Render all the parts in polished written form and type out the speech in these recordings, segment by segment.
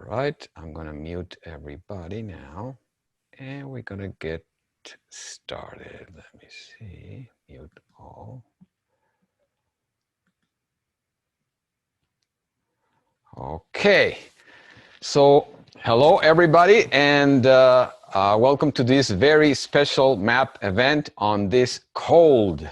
right, I'm gonna mute everybody now, and we're gonna get started. Let me see, mute all. Okay, so hello everybody, and welcome to this very special map event on this cold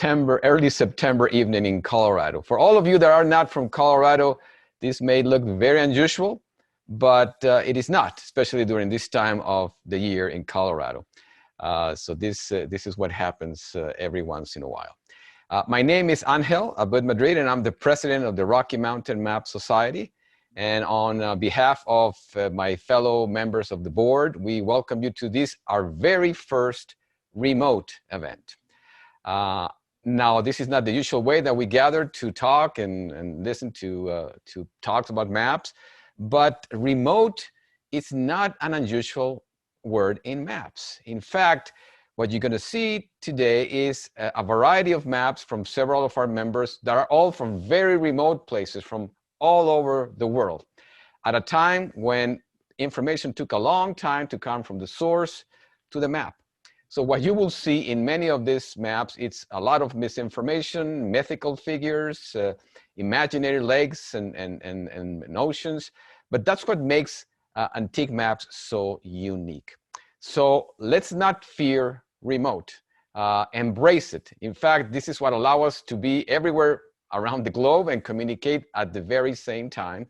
early September evening in Colorado. For all of you that are not from Colorado, this may look very unusual, but it is not, especially during this time of the year in Colorado. So this is what happens every once in a while. My name is Angel Abud Madrid, and I'm the president of the Rocky Mountain Map Society. And on behalf of my fellow members of the board, we welcome you to this, our very first remote event. Now, this is not the usual way that we gather to talk and listen to talks about maps, but remote is not an unusual word in maps. In fact, what you're going to see today is a variety of maps from several of our members that are all from very remote places from all over the world at a time when information took a long time to come from the source to the map. So what you will see in many of these maps, it's a lot of misinformation, mythical figures, imaginary lakes and oceans, but that's what makes antique maps so unique. So let's not fear remote, embrace it. In fact, this is what allows us to be everywhere around the globe and communicate at the very same time,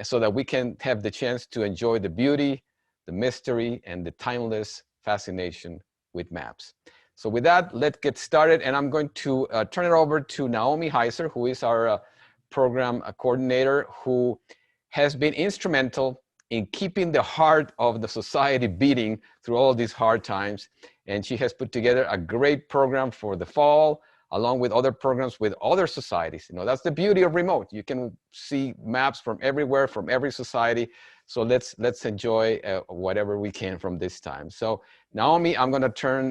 so that we can have the chance to enjoy the beauty, the mystery, and the timeless fascination with maps. So with that, let's get started, and I'm going to turn it over to Naomi Heiser, who is our program coordinator, who has been instrumental in keeping the heart of the society beating through all these hard times. And she has put together a great program for the fall, along with other programs with other societies. You know, that's the beauty of remote. You can see maps from everywhere, from every society. So let's enjoy whatever we can from this time. So Naomi, I'm gonna turn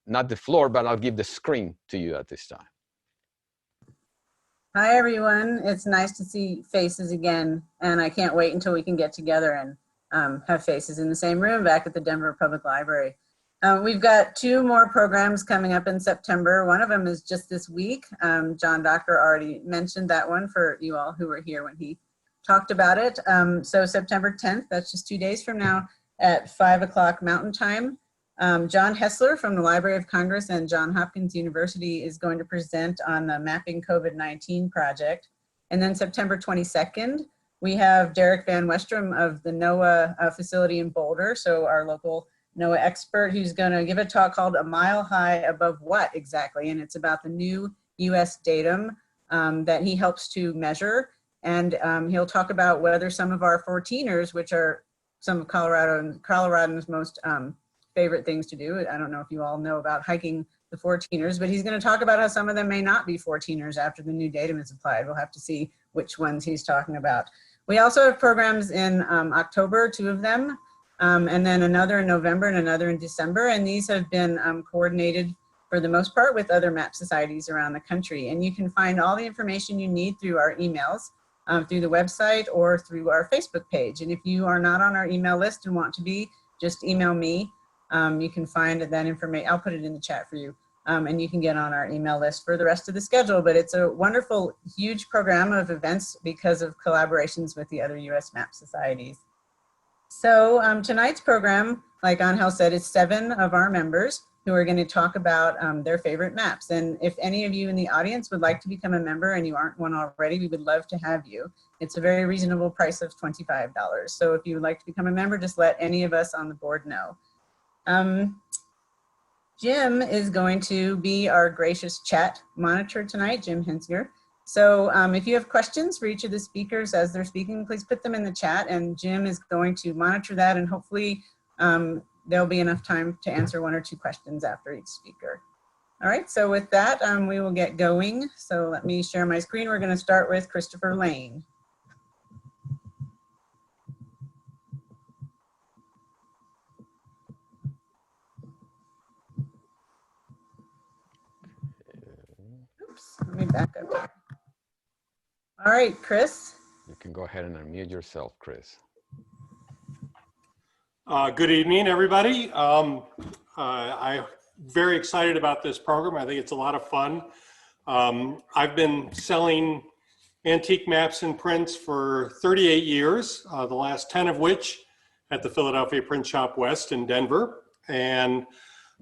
not the floor, but I'll give the screen to you at this time. Hi, everyone. It's nice to see faces again, and I can't wait until we can get together and have faces in the same room back at the Denver Public Library. We've got 2 more programs coming up in September. One of them is just this week. John Doctor already mentioned that one for you all who were here when he talked about it. So September 10th, that's just 2 days from now at 5 o'clock Mountain Time. John Hessler from the Library of Congress and Johns Hopkins University is going to present on the Mapping COVID-19 project. And then September 22nd, we have Derek Van Westrom of the NOAA facility in Boulder, so our local NOAA expert, who's going to give a talk called A Mile High Above What Exactly? And it's about the new US datum that he helps to measure. And he'll talk about whether some of our 14ers, which are some of Coloradans' most favorite things to do. I don't know if you all know about hiking the 14ers, but he's going to talk about how some of them may not be 14ers after the new datum is applied. We'll have to see which ones he's talking about. We also have programs in October, 2 of them, and then another in November and another in December. And these have been coordinated for the most part with other map societies around the country. And you can find all the information you need through our emails, through the website or through our Facebook page. And if you are not on our email list and want to be, just email me. You can find that information. I'll put it in the chat for you. And you can get on our email list for the rest of the schedule. But it's a wonderful, huge program of events because of collaborations with the other US map societies. So tonight's program, like Angel said, is 7 of our members who are going to talk about their favorite maps. And if any of you in the audience would like to become a member and you aren't one already, we would love to have you. It's a very reasonable price of $25. So if you would like to become a member, just let any of us on the board know. Jim is going to be our gracious chat monitor tonight, Jim Hensiger. So if you have questions for each of the speakers as they're speaking, please put them in the chat, and Jim is going to monitor that, and hopefully there'll be enough time to answer 1 or 2 questions after each speaker. All right, so with that, we will get going. So let me share my screen. We're going to start with Christopher Lane. Oops, let me back up here. All right, Chris. You can go ahead and unmute yourself, Chris. Good evening, everybody. I'm very excited about this program. I think it's a lot of fun. I've been selling antique maps and prints for 38 years, the last 10 of which at the Philadelphia Print Shop West in Denver. And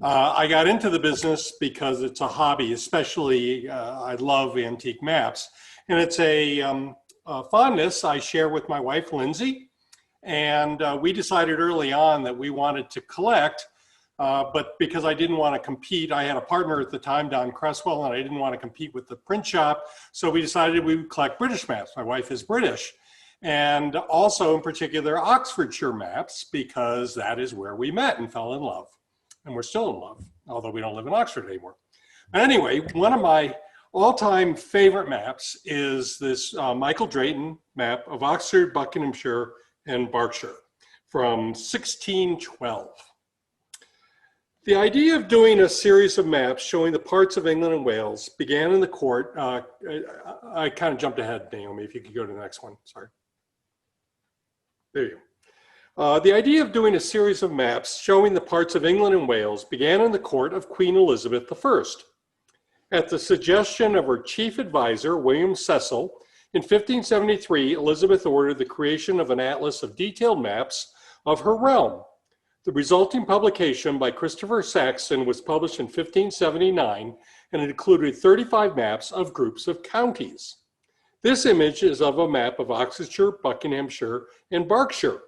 I got into the business because it's a hobby, especially I love antique maps. And it's a fondness I share with my wife, Lindsay. And we decided early on that we wanted to collect, but because I didn't want to compete, I had a partner at the time, Don Cresswell, and I didn't want to compete with the print shop. So we decided we would collect British maps. My wife is British. And also in particular, Oxfordshire maps, because that is where we met and fell in love. And we're still in love, although we don't live in Oxford anymore. But anyway, one of my all-time favorite maps is this Michael Drayton map of Oxford, Buckinghamshire, and Berkshire from 1612. The idea of doing a series of maps showing the parts of England and Wales began in the court. I kind of jumped ahead, Naomi, if you could go to the next one, sorry. There you go. The idea of doing a series of maps showing the parts of England and Wales began in the court of Queen Elizabeth I. At the suggestion of her chief advisor, William Cecil, in 1573, Elizabeth ordered the creation of an atlas of detailed maps of her realm. The resulting publication by Christopher Saxon was published in 1579, and it included 35 maps of groups of counties. This image is of a map of Oxfordshire, Buckinghamshire, and Berkshire.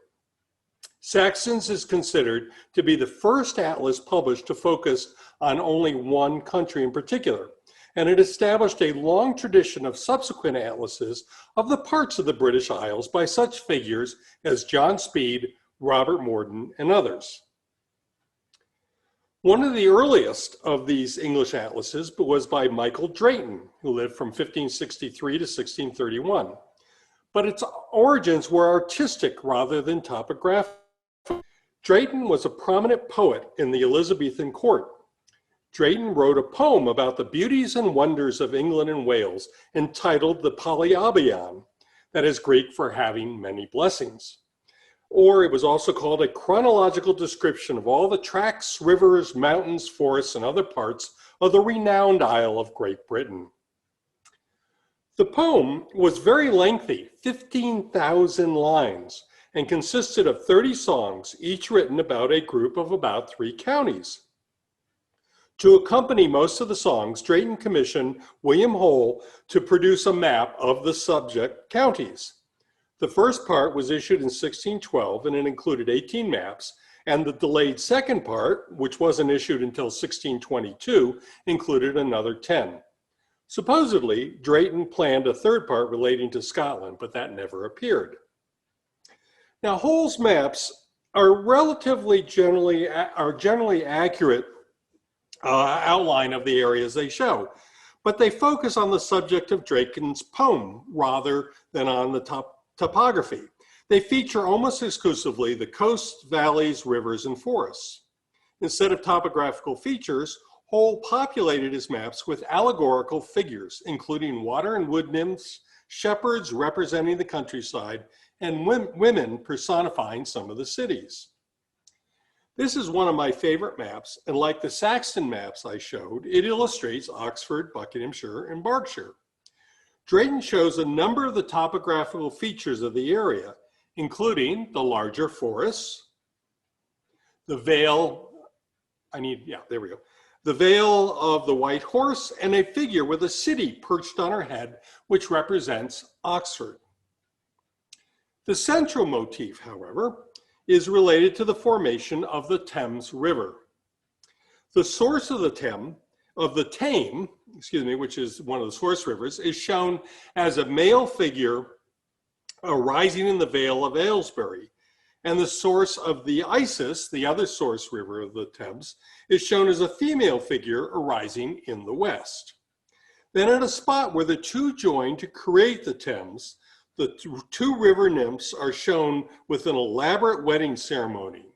Saxon's is considered to be the first atlas published to focus on only one country in particular, and it established a long tradition of subsequent atlases of the parts of the British Isles by such figures as John Speed, Robert Morden, and others. One of the earliest of these English atlases was by Michael Drayton, who lived from 1563 to 1631. But its origins were artistic rather than topographic. Drayton was a prominent poet in the Elizabethan court. Drayton wrote a poem about the beauties and wonders of England and Wales entitled The Polyabion, that is Greek for having many blessings. Or it was also called a chronological description of all the tracks, rivers, mountains, forests, and other parts of the renowned Isle of Great Britain. The poem was very lengthy, 15,000 lines, and consisted of 30 songs, each written about a group of about 3 counties. To accompany most of the songs, Drayton commissioned William Hole to produce a map of the subject counties. The first part was issued in 1612, and it included 18 maps, and the delayed second part, which wasn't issued until 1622, included another 10. Supposedly, Drayton planned a third part relating to Scotland, but that never appeared. Now, Hole's maps are generally accurate outline of the areas they show, but they focus on the subject of Drayton's poem rather than on the topography. They feature almost exclusively the coasts, valleys, rivers, and forests. Instead of topographical features, Hole populated his maps with allegorical figures, including water and wood nymphs, shepherds representing the countryside, and women personifying some of the cities. This is one of my favorite maps, and like the Saxon maps I showed, it illustrates Oxford, Buckinghamshire, and Berkshire. Drayton shows a number of the topographical features of the area, including the larger forests, the Vale, the Vale of the White Horse, and a figure with a city perched on her head, which represents Oxford. The central motif, however, is related to the formation of the Thames River. The source of the Tame, which is one of the source rivers, is shown as a male figure arising in the Vale of Aylesbury. And the source of the Isis, the other source river of the Thames, is shown as a female figure arising in the west. Then at a spot where the two join to create the Thames, the two river nymphs are shown with an elaborate wedding ceremony.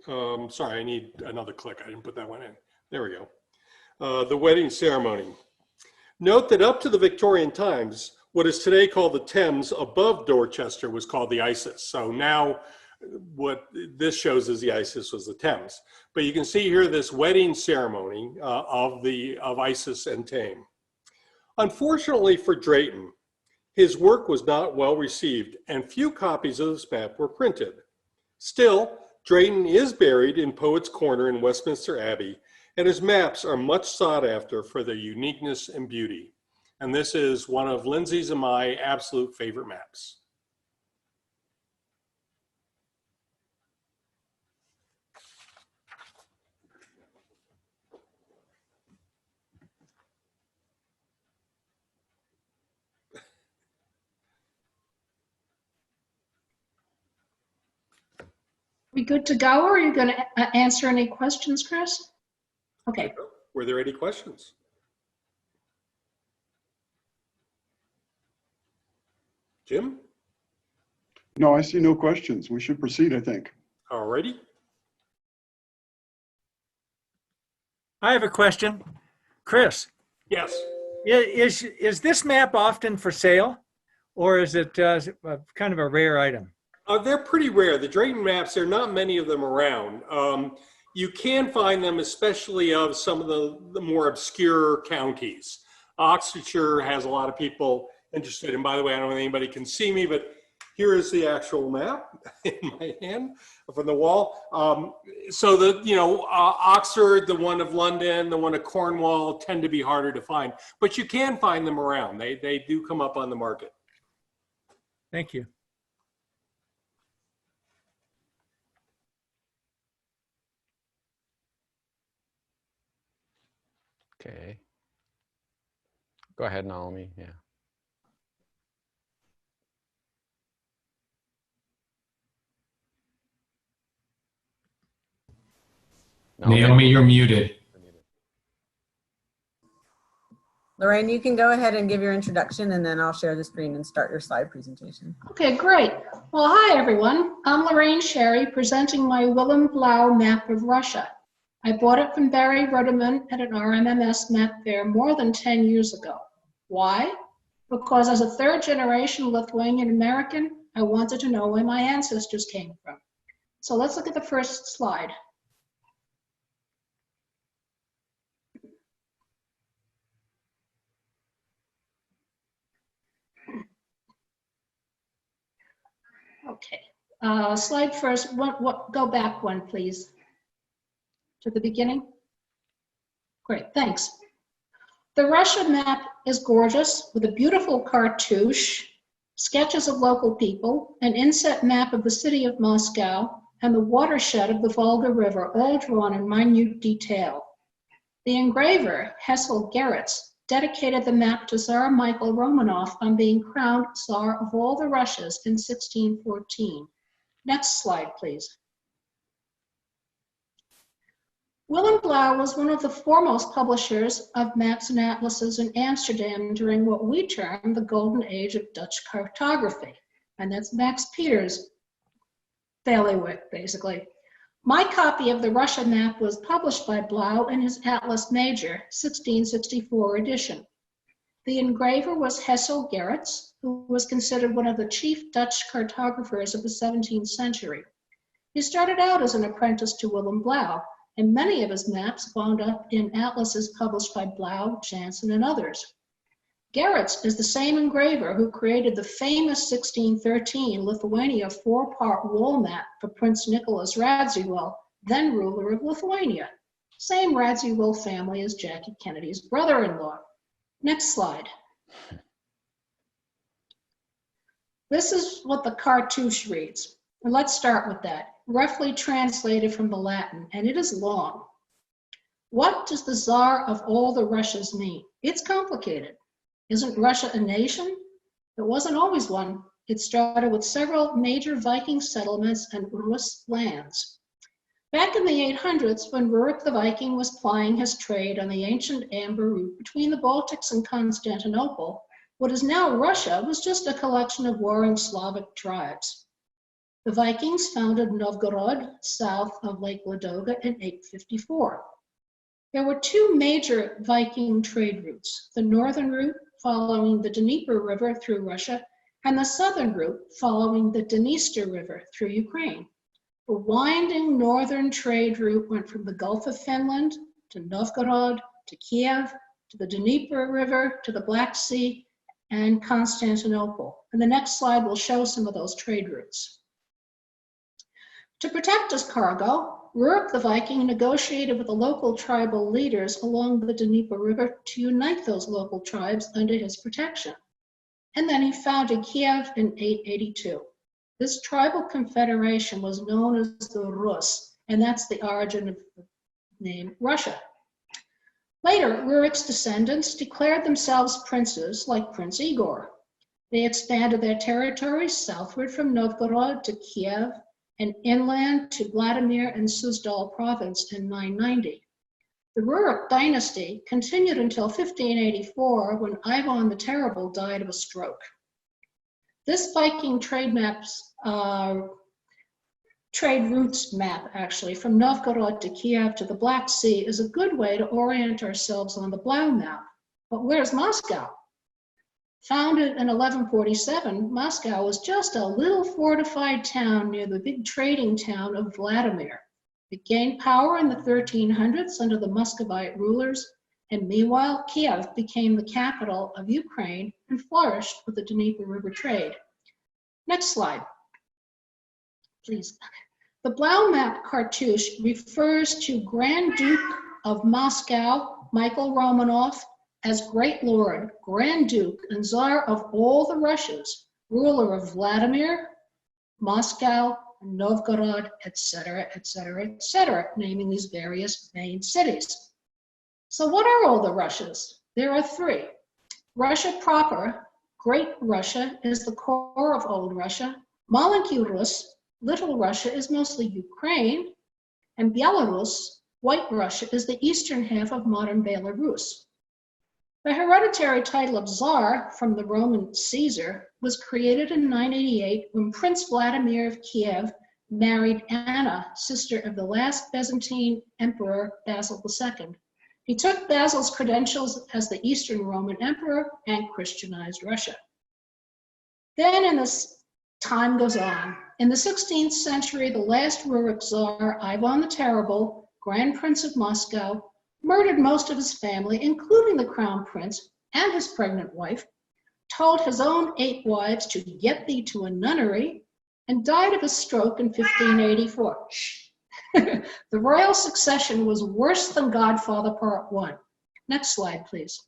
Sorry, I need another click. I didn't put that one in. There we go. The wedding ceremony. Note that up to the Victorian times, what is today called the Thames above Dorchester was called the Isis. So now what this shows is the Isis was the Thames. But you can see here this wedding ceremony of Isis and Thame. Unfortunately for Drayton, his work was not well received and few copies of this map were printed. Still, Drayton is buried in Poets' Corner in Westminster Abbey, and his maps are much sought after for their uniqueness and beauty. And this is one of Lindsay's and my absolute favorite maps. We good to go, or are you going to answer any questions, Chris? Okay. Were there any questions? Jim? No, I see no questions. We should proceed, I think. All righty. I have a question. Chris, Yes. is this map often for sale, or is it kind of a rare item? They're pretty rare. The Drayton maps, there are not many of them around. You can find them, especially of some of the more obscure counties. Oxfordshire has a lot of people interested. And by the way, I don't know if anybody can see me, but here is the actual map in my hand from the wall. So Oxford, the one of London, the one of Cornwall tend to be harder to find, but you can find them around. They do come up on the market. Thank you. Okay. Go ahead, Naomi. Yeah. Naomi, you're muted. Lorraine, you can go ahead and give your introduction, and then I'll share the screen and start your slide presentation. Okay, great. Well, hi, everyone. I'm Lorraine Sherry, presenting my Willem Blau map of Russia. I bought it from Barry Ruderman at an RMMS map fair more than 10 years ago. Why? Because as a third-generation Lithuanian American, I wanted to know where my ancestors came from. So let's look at the first slide. Okay, slide first. Go back one, please. To the beginning. Great, thanks. The Russia map is gorgeous with a beautiful cartouche, sketches of local people, an inset map of the city of Moscow, and the watershed of the Volga River, all drawn in minute detail. The engraver, Hessel Gerets, dedicated the map to Tsar Michael Romanov on being crowned Tsar of all the Russias in 1614. Next slide, please. Willem Blau was one of the foremost publishers of maps and atlases in Amsterdam during what we term the golden age of Dutch cartography. And that's Max Peters' bailiwick, basically. My copy of the Russia map was published by Blau in his Atlas Major, 1664 edition. The engraver was Hessel Gerets, who was considered one of the chief Dutch cartographers of the 17th century. He started out as an apprentice to Willem Blau, and many of his maps wound up in atlases published by Blau, Janssen, and others. Gerets is the same engraver who created the famous 1613 Lithuania four-part wall map for Prince Nicholas Radziwiłł, then ruler of Lithuania. Same Radziwiłł family as Jackie Kennedy's brother-in-law. Next slide. This is what the cartouche reads. And let's start with that. Roughly translated from the Latin, and it is long. What does the Tsar of all the Russias mean? It's complicated. Isn't Russia a nation? It wasn't always one. It started with several major Viking settlements and Rus lands. Back in the 800s, when Rurik the Viking was plying his trade on the ancient amber route between the Baltics and Constantinople, what is now Russia was just a collection of warring Slavic tribes. The Vikings founded Novgorod, south of Lake Ladoga, in 854. There were two major Viking trade routes. The northern route following the Dnieper River through Russia, and the southern route following the Dniester River through Ukraine. The winding northern trade route went from the Gulf of Finland to Novgorod to Kiev to the Dnieper River to the Black Sea and Constantinople. And the next slide will show some of those trade routes. To protect his cargo, Rurik the Viking negotiated with the local tribal leaders along the Dnieper River to unite those local tribes under his protection. And then he founded Kiev in 882. This tribal confederation was known as the Rus, and that's the origin of the name Russia. Later, Rurik's descendants declared themselves princes like Prince Igor. They expanded their territories southward from Novgorod to Kiev and inland to Vladimir and Suzdal province in 990. The Rurik dynasty continued until 1584 when Ivan the Terrible died of a stroke. This Viking trade routes map, actually, from Novgorod to Kiev to the Black Sea is a good way to orient ourselves on the Blau map. But where's Moscow? Founded in 1147, Moscow was just a little fortified town near the big trading town of Vladimir. It gained power in the 1300s under the Muscovite rulers, and meanwhile, Kiev became the capital of Ukraine and flourished with the Dnieper River trade. Next slide, please. The Blau map cartouche refers to Grand Duke of Moscow, Michael Romanov, as Great Lord, Grand Duke, and Tsar of all the Russias, ruler of Vladimir, Moscow, Novgorod, etc., etc., etc., naming these various main cities. So what are all the Russias? There are three. Russia proper, Great Russia, is the core of Old Russia. Malenki Rus, Little Russia, is mostly Ukraine. And Belarus, White Russia, is the eastern half of modern Belarus. The hereditary title of Tsar from the Roman Caesar was created in 988 when Prince Vladimir of Kiev married Anna, sister of the last Byzantine emperor, Basil II. He took Basil's credentials as the Eastern Roman Emperor and Christianized Russia. Then, as time goes on, in the 16th century, the last Rurik Tsar, Ivan the Terrible, Grand Prince of Moscow, murdered most of his family, including the crown prince and his pregnant wife, told his own 8 wives to get thee to a nunnery, and died of a stroke in 1584. The royal succession was worse than Godfather Part 1. Next slide, please.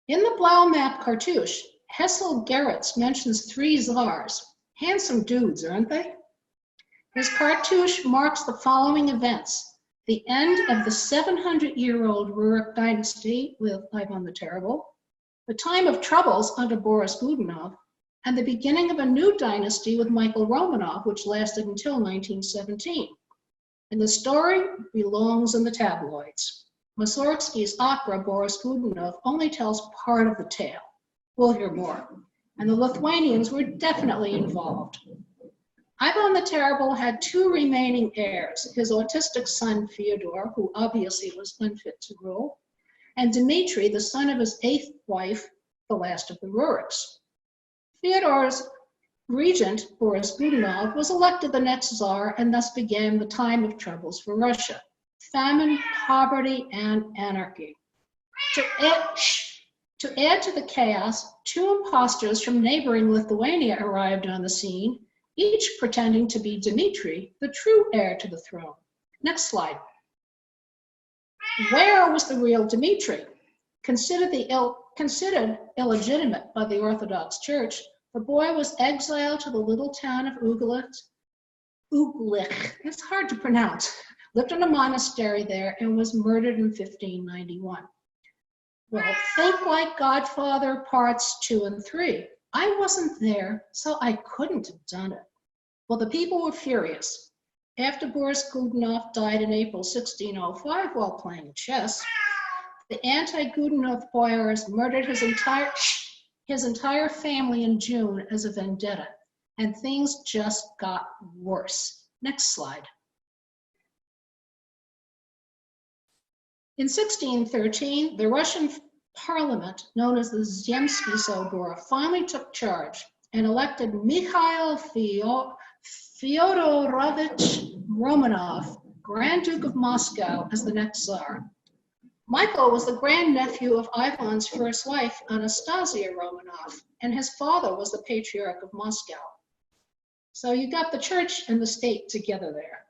In the Blau map cartouche, Hessel Gerritz mentions 3 czars. Handsome dudes, aren't they? His cartouche marks the following events: the end of the 700-year-old Rurik dynasty with Ivan the Terrible, the time of troubles under Boris Godunov, and the beginning of a new dynasty with Michael Romanov, which lasted until 1917. And the story belongs in the tabloids. Mussorgsky's opera, Boris Godunov, only tells part of the tale. We'll hear more. And the Lithuanians were definitely involved. Ivan the Terrible had 2 remaining heirs, his autistic son Fyodor, who obviously was unfit to rule, and Dmitry, the son of his 8th wife, the last of the Ruriks. Fyodor's regent, Boris Godunov, was elected the next Tsar, and thus began the time of troubles for Russia: famine, poverty, and anarchy. To add to the chaos, 2 impostors from neighboring Lithuania arrived on the scene, each pretending to be Dmitry, the true heir to the throne. Next slide. Where was the real Dmitry? Considered illegitimate by the Orthodox Church, the boy was exiled to the little town of Uglich, it's hard to pronounce, lived in a monastery there and was murdered in 1591. Well, think like Godfather Parts 2 and 3. I wasn't there, so I couldn't have done it. Well, the people were furious. After Boris Godunov died in April 1605 while playing chess, the anti-Godunov boyars murdered his entire family in June as a vendetta, and things just got worse. Next slide. In 1613, the Russian parliament, known as the Zemsky Sobor, finally took charge and elected Mikhail Fyodorovich Romanov, Grand Duke of Moscow, as the next Tsar. Michael was the grandnephew of Ivan's first wife, Anastasia Romanov, and his father was the Patriarch of Moscow. So you got the church and the state together there.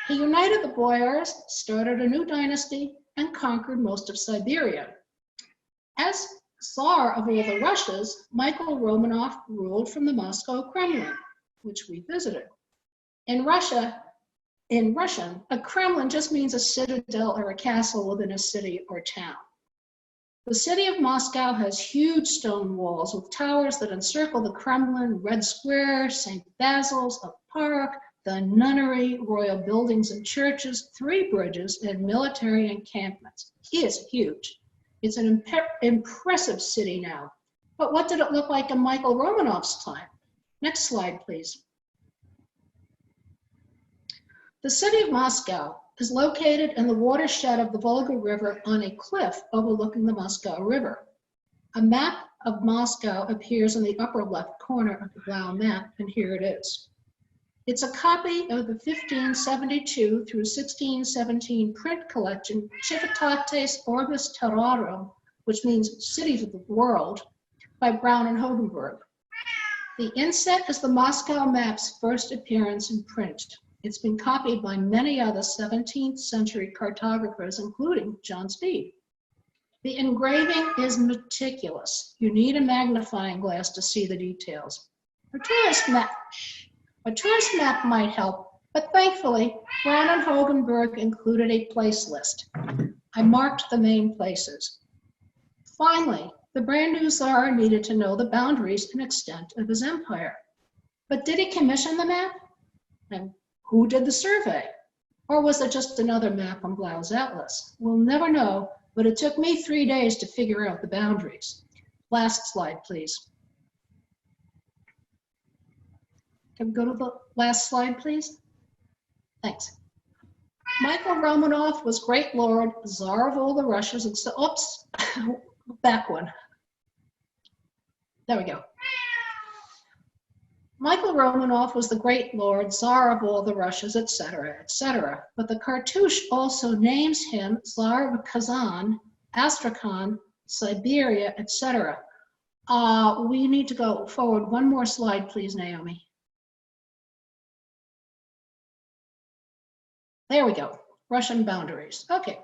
He united the boyars, started a new dynasty, and conquered most of Siberia. As Tsar of all the Russias, Michael Romanov ruled from the Moscow Kremlin, which we visited. In Russian, a Kremlin just means a citadel or a castle within a city or town. The city of Moscow has huge stone walls with towers that encircle the Kremlin, Red Square, St. Basil's, a park, the nunnery, royal buildings and churches, 3 bridges, and military encampments. It is huge. It's an impressive city now. But what did it look like in Michael Romanov's time? Next slide, please. The city of Moscow is located in the watershed of the Volga River on a cliff overlooking the Moscow River. A map of Moscow appears in the upper left corner of the Blau map, and here it is. It's a copy of the 1572 through 1617 print collection Civitates Orbis Terrarum, which means Cities of the World, by Brown and Hogenberg. The inset is the Moscow map's first appearance in print. It's been copied by many other 17th century cartographers, including John Speed. The engraving is meticulous. You need a magnifying glass to see the details. A tourist map might help, but thankfully, Brown and Hogenberg included a place list. I marked the main places. Finally, the brand new Tsar needed to know the boundaries and extent of his empire. But did he commission the map? And who did the survey? Or was it just another map on Blau's atlas? We'll never know, but it took me 3 days to figure out the boundaries. Last slide, please. Can we go to the last slide, please? Thanks. Michael Romanov was Great Lord, Tsar of all the Russias, and so, oops, back one. There we go. Michael Romanov was the Great Lord, Tsar of all the Russias, etc., etc. But the cartouche also names him Tsar of Kazan, Astrakhan, Siberia, etc. We need to go forward one more slide, please, Naomi. There we go, Russian boundaries. Okay.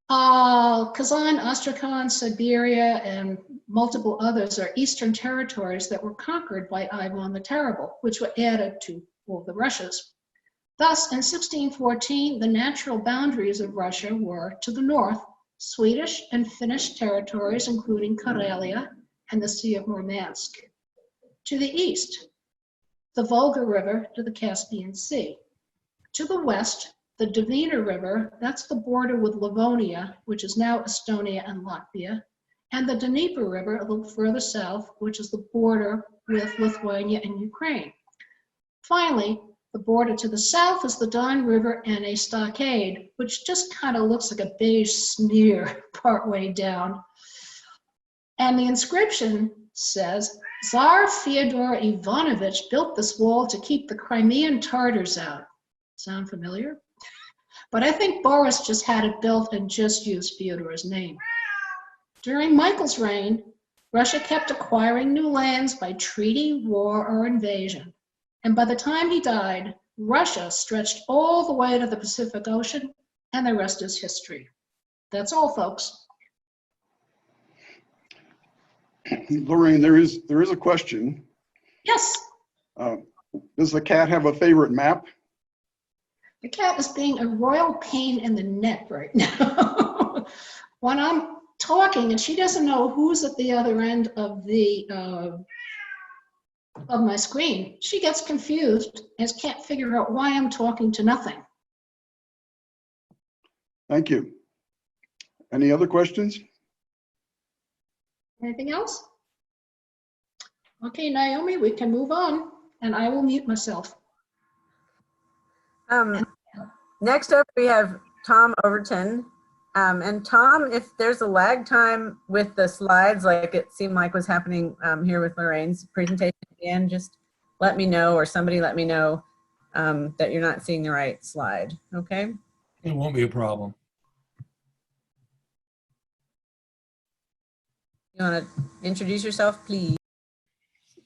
Kazan, Astrakhan, Siberia, and multiple others are eastern territories that were conquered by Ivan the Terrible, which were added to all the Russias. Thus, in 1614, the natural boundaries of Russia were, to the north, Swedish and Finnish territories, including Karelia and the Sea of Murmansk. To the east, the Volga River to the Caspian Sea. To the west, the Dvina River, that's the border with Livonia, which is now Estonia and Latvia, and the Dnieper River, a little further south, which is the border with Lithuania and Ukraine. Finally, the border to the south is the Don River and a stockade, which just kind of looks like a beige smear partway down. And the inscription says, Tsar Fyodor Ivanovich built this wall to keep the Crimean Tartars out. Sound familiar? But I think Boris just had it built and just used Fyodor's name. During Michael's reign, Russia kept acquiring new lands by treaty, war, or invasion. And by the time he died, Russia stretched all the way to the Pacific Ocean, and the rest is history. That's all, folks. Lorraine, there is a question. Yes. Does the cat have a favorite map? The cat is being a royal pain in the neck right now. When I'm talking and she doesn't know who's at the other end of the of my screen, she gets confused and can't figure out why I'm talking to nothing. Thank you. Any other questions? Anything else? Okay, Naomi, we can move on, and I will mute myself. Next up, we have Tom Overton. And Tom, if there's a lag time with the slides, like it seemed like was happening here with Lorraine's presentation at the end, just let me know, or somebody let me know that you're not seeing the right slide, okay? It won't be a problem. You want to introduce yourself, please?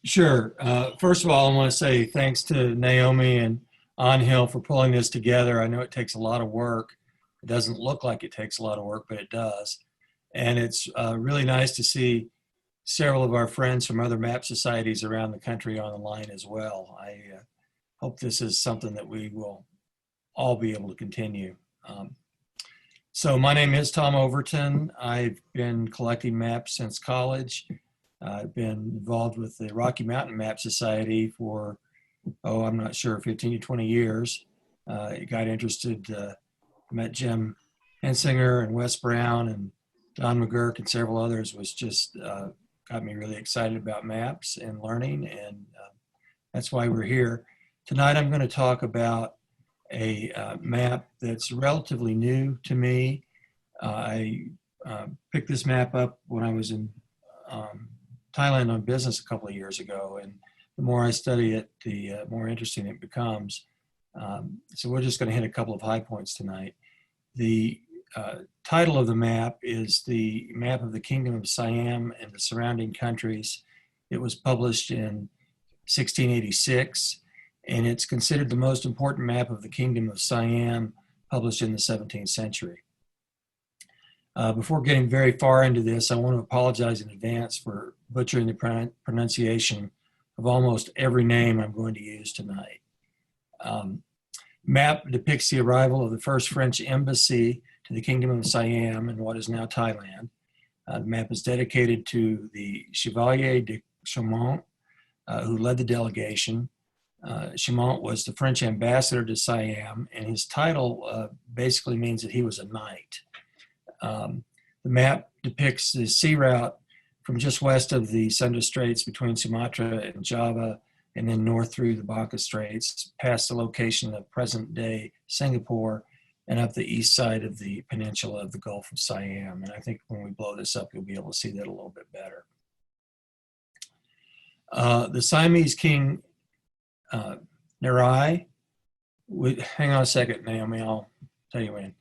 Sure. First of all, I want to say thanks to Naomi and Anhil for pulling this together. I know it takes a lot of work. It doesn't look like it takes a lot of work, but it does. And it's really nice to see several of our friends from other map societies around the country on the line as well. I hope this is something that we will all be able to continue. So my name is Tom Overton. I've been collecting maps since college. I've been involved with the Rocky Mountain Map Society for, I'm not sure, 15 to 20 years. Got interested, met Jim Hensinger and Wes Brown and Don McGurk and several others, was just got me really excited about maps and learning, and that's why we're here. Tonight I'm going to talk about a map that's relatively new to me. I picked this map up when I was in Thailand on business a couple of years ago, and the more I study it, the more interesting it becomes. So we're just going to hit a couple of high points tonight. The title of the map is the Map of the Kingdom of Siam and the Surrounding Countries. It was published in 1686, and it's considered the most important map of the Kingdom of Siam published in the 17th century. Before getting very far into this, I want to apologize in advance for butchering the pronunciation of almost every name I'm going to use tonight. Map depicts the arrival of the first French embassy to the Kingdom of Siam in what is now Thailand. The map is dedicated to the Chevalier de Chaumont, who led the delegation. Chaumont was the French ambassador to Siam, and his title basically means that he was a knight. The map depicts the sea route from just west of the Sunda Straits between Sumatra and Java, and then north through the Baka Straits, past the location of present-day Singapore, and up the east side of the peninsula of the Gulf of Siam. And I think when we blow this up, you'll be able to see that a little bit better. The Siamese king, Narai, hang on a second, Naomi, I'll tell you when,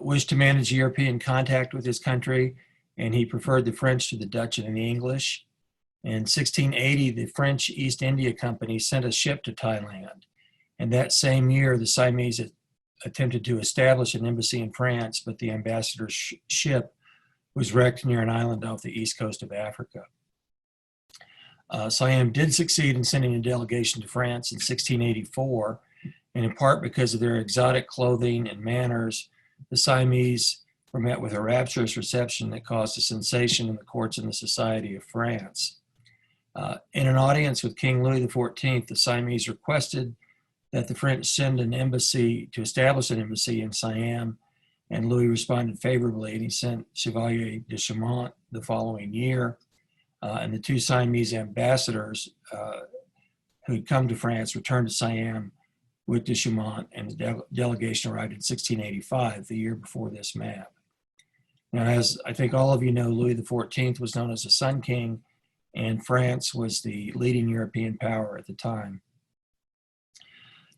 wished to manage European contact with his country, and he preferred the French to the Dutch and the English. In 1680, the French East India Company sent a ship to Thailand. And that same year, the Siamese attempted to establish an embassy in France, but the ambassador's ship was wrecked near an island off the east coast of Africa. Siam did succeed in sending a delegation to France in 1684, and in part because of their exotic clothing and manners, the Siamese were met with a rapturous reception that caused a sensation in the courts and the society of France. In an audience with King Louis XIV, the Siamese requested that the French send an embassy to establish an embassy in Siam, and Louis responded favorably, and he sent Chevalier de Chaumont the following year. And the two Siamese ambassadors who had come to France returned to Siam with de Chaumont, and the delegation arrived in 1685, the year before this map. Now, as I think all of you know, Louis XIV was known as the Sun King, and France was the leading European power at the time.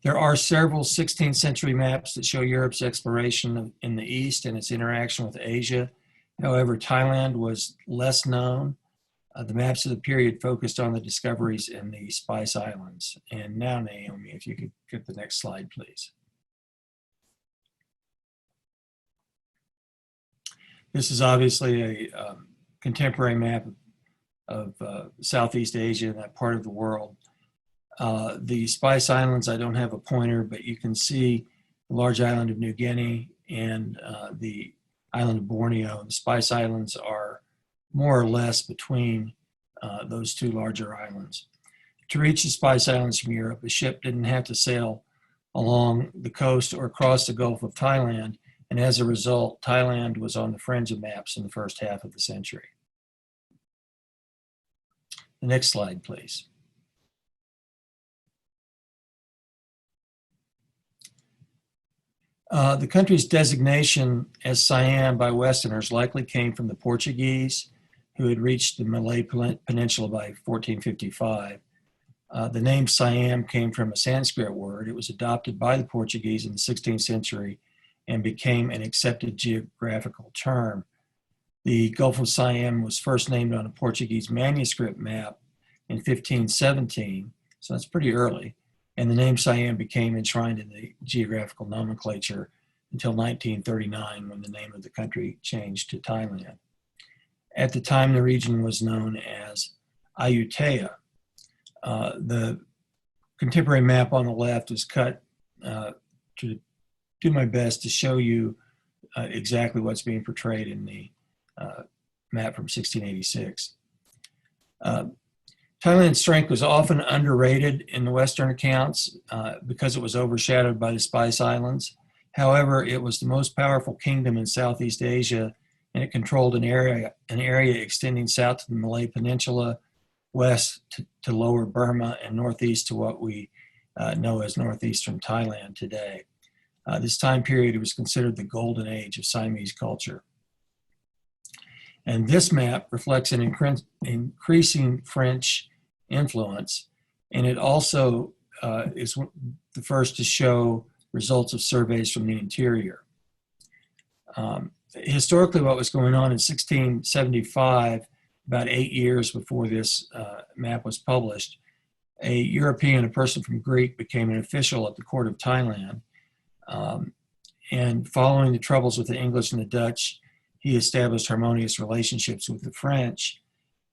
There are several 16th century maps that show Europe's exploration in the East and its interaction with Asia. However, Thailand was less known. The maps of the period focused on the discoveries in the Spice Islands. And now, Naomi, if you could get the next slide, please. This is obviously a contemporary map of Southeast Asia and that part of the world. The Spice Islands, I don't have a pointer, but you can see the large island of New Guinea and the island of Borneo. The Spice Islands are more or less between those two larger islands. To reach the Spice Islands from Europe, a ship didn't have to sail along the coast or across the Gulf of Thailand, and as a result, Thailand was on the fringe of maps in the first half of the century. The next slide, please. The country's designation as Siam by Westerners likely came from the Portuguese, who had reached the Malay Peninsula by 1455. The name Siam came from a Sanskrit word. It was adopted by the Portuguese in the 16th century and became an accepted geographical term. The Gulf of Siam was first named on a Portuguese manuscript map in 1517, so that's pretty early, and the name Siam became enshrined in the geographical nomenclature until 1939, when the name of the country changed to Thailand. At the time, the region was known as Ayutthaya. The contemporary map on the left is cut to do my best to show you exactly what's being portrayed in the map from 1686. Thailand's strength was often underrated in the Western accounts because it was overshadowed by the Spice Islands. However, it was the most powerful kingdom in Southeast Asia, and it controlled an area extending south to the Malay Peninsula, west to lower Burma, and northeast to what we know as northeastern Thailand today. This time period was considered the golden age of Siamese culture. And this map reflects an increasing French influence, and it also is the first to show results of surveys from the interior. Historically, what was going on in 1675, about 8 years before this map was published, a European, a person from Greece, became an official at the court of Thailand. And following the troubles with the English and the Dutch, he established harmonious relationships with the French,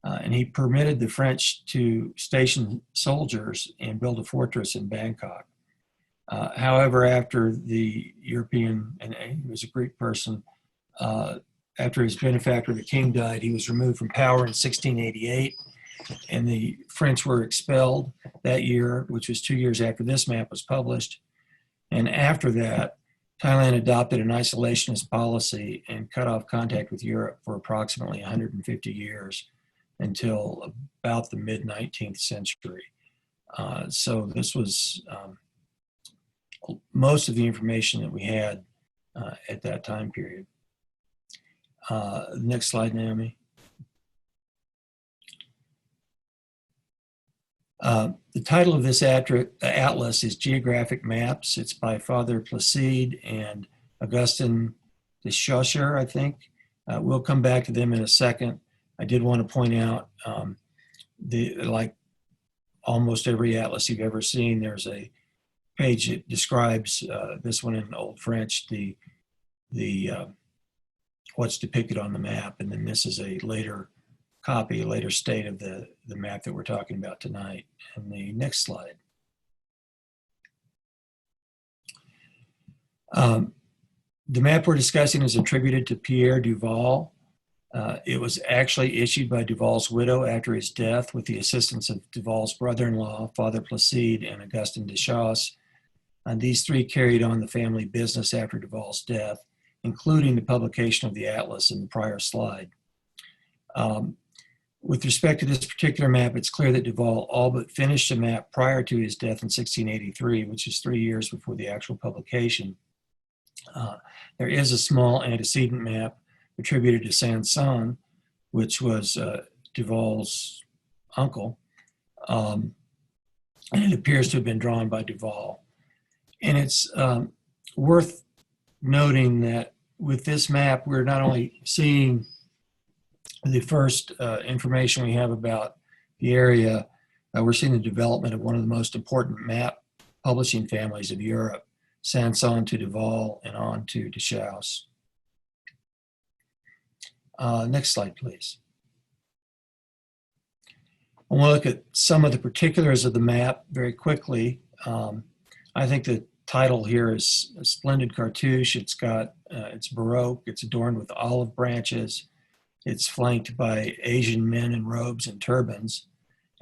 and he permitted the French to station soldiers and build a fortress in Bangkok. However, after the European, and he was a Greek person, after his benefactor, the king, died, he was removed from power in 1688, and the French were expelled that year, which was 2 years after this map was published. And after that, Thailand adopted an isolationist policy and cut off contact with Europe for approximately 150 years until about the mid-19th century. So this was most of the information that we had at that time period. Next slide, Naomi. The title of this atlas is Geographic Maps. It's by Father Placide and Augustin de Chaucer, I think. We'll come back to them in a second. I did want to point out, like almost every atlas you've ever seen, there's a page that describes, this one in Old French, the what's depicted on the map, and then this is a later copy, a later state of the map that we're talking about tonight. And the next slide. The map we're discussing is attributed to Pierre Duval. It was actually issued by Duval's widow after his death with the assistance of Duval's brother-in-law, Father Placide, and Augustin de Chaucer. And these three carried on the family business after Duval's death, including the publication of the atlas in the prior slide. With respect to this particular map, it's clear that Duval all but finished a map prior to his death in 1683, which is 3 years before the actual publication. There is a small antecedent map attributed to Sanson, which was Duval's uncle, and it appears to have been drawn by Duval. And it's worth noting that with this map, we're not only seeing the first information we have about the area, we're seeing the development of one of the most important map publishing families of Europe, Sanson to Duval and on to de Chaucer. Next slide, please. I want to look at some of the particulars of the map very quickly. I think the title here is a splendid cartouche. It's Baroque, it's adorned with olive branches. It's flanked by Asian men in robes and turbans.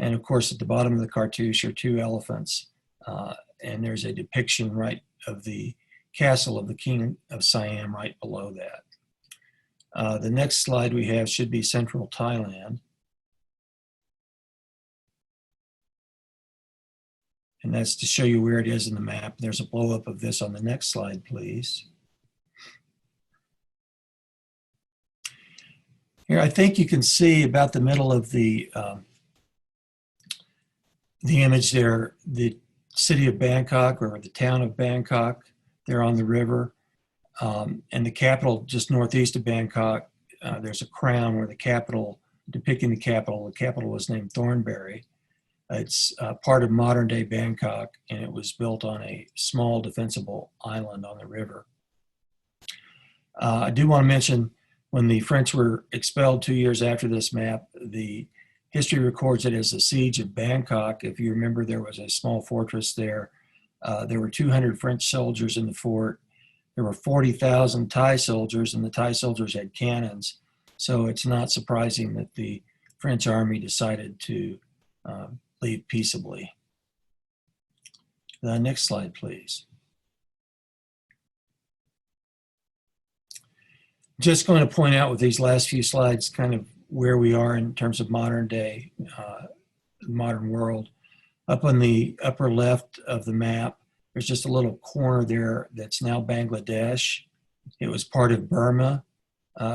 And of course, at the bottom of the cartouche are two elephants. And there's a depiction right of the castle of the King of Siam right below that. The next slide we have should be central Thailand. And that's to show you where it is in the map. There's a blow up of this on the next slide, please. Here, I think you can see about the middle of the image there, the city of Bangkok, or the town of Bangkok there on the river. And the capital just northeast of Bangkok, there's a crown where the capital, depicting the capital was named Thornbury. It's part of modern day Bangkok, and it was built on a small defensible island on the river. I do want to mention, when the French were expelled 2 years after this map, the history records it as the siege of Bangkok. If you remember, there was a small fortress there. There were 200 French soldiers in the fort. There were 40,000 Thai soldiers, and the Thai soldiers had cannons. So it's not surprising that the French army decided to leave peaceably. The next slide, please. Just going to point out with these last few slides kind of where we are in terms of modern day, modern world. Up on the upper left of the map, there's just a little corner there that's now Bangladesh. It was part of Burma,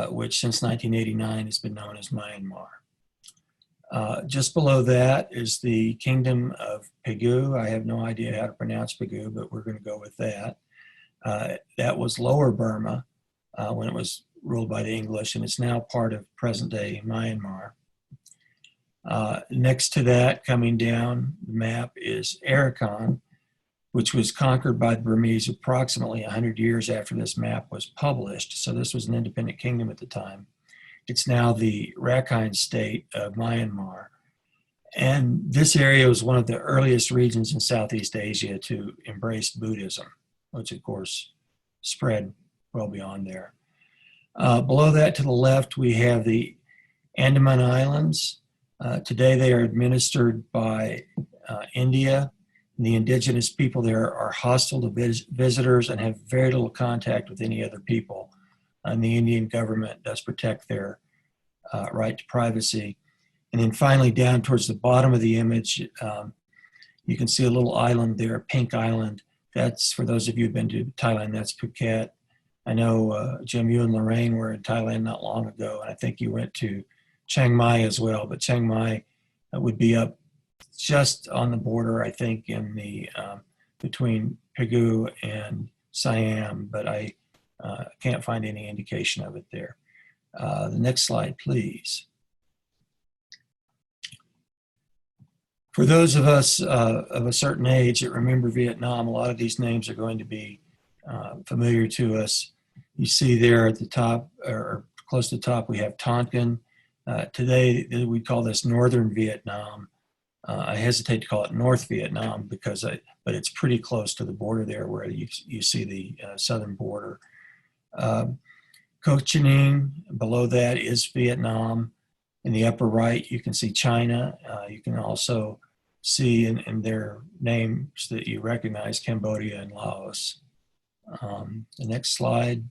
which since 1989 has been known as Myanmar. Just below that is the Kingdom of Pegu. I have no idea how to pronounce Pegu, but we're going to go with that. That was Lower Burma when it was ruled by the English, and it's now part of present-day Myanmar. Next to that, coming down the map, is Arakan, which was conquered by the Burmese approximately 100 years after this map was published. So this was an independent kingdom at the time. It's now the Rakhine state of Myanmar. And this area was one of the earliest regions in Southeast Asia to embrace Buddhism, which of course spread well beyond there. Below that to the left, we have the Andaman Islands. Today they are administered by India. The indigenous people there are hostile to visitors and have very little contact with any other people. And the Indian government does protect their right to privacy. And then finally, down towards the bottom of the image, you can see a little island there, Pink Island. That's, for those of you who've been to Thailand, that's Phuket. I know, Jim, you and Lorraine were in Thailand not long ago, and I think you went to Chiang Mai as well, but Chiang Mai would be up just on the border, I think, in the between Pegu and Siam, but I can't find any indication of it there. The next slide, please. For those of us of a certain age that remember Vietnam, a lot of these names are going to be familiar to us. You see there at the top, or close to the top, we have Tonkin. Today, we call this Northern Vietnam. I hesitate to call it North Vietnam but it's pretty close to the border there where you see the southern border. Ho Chi Minh, below that is Vietnam. In the upper right, you can see China. You can also see in their names that you recognize Cambodia and Laos. The next slide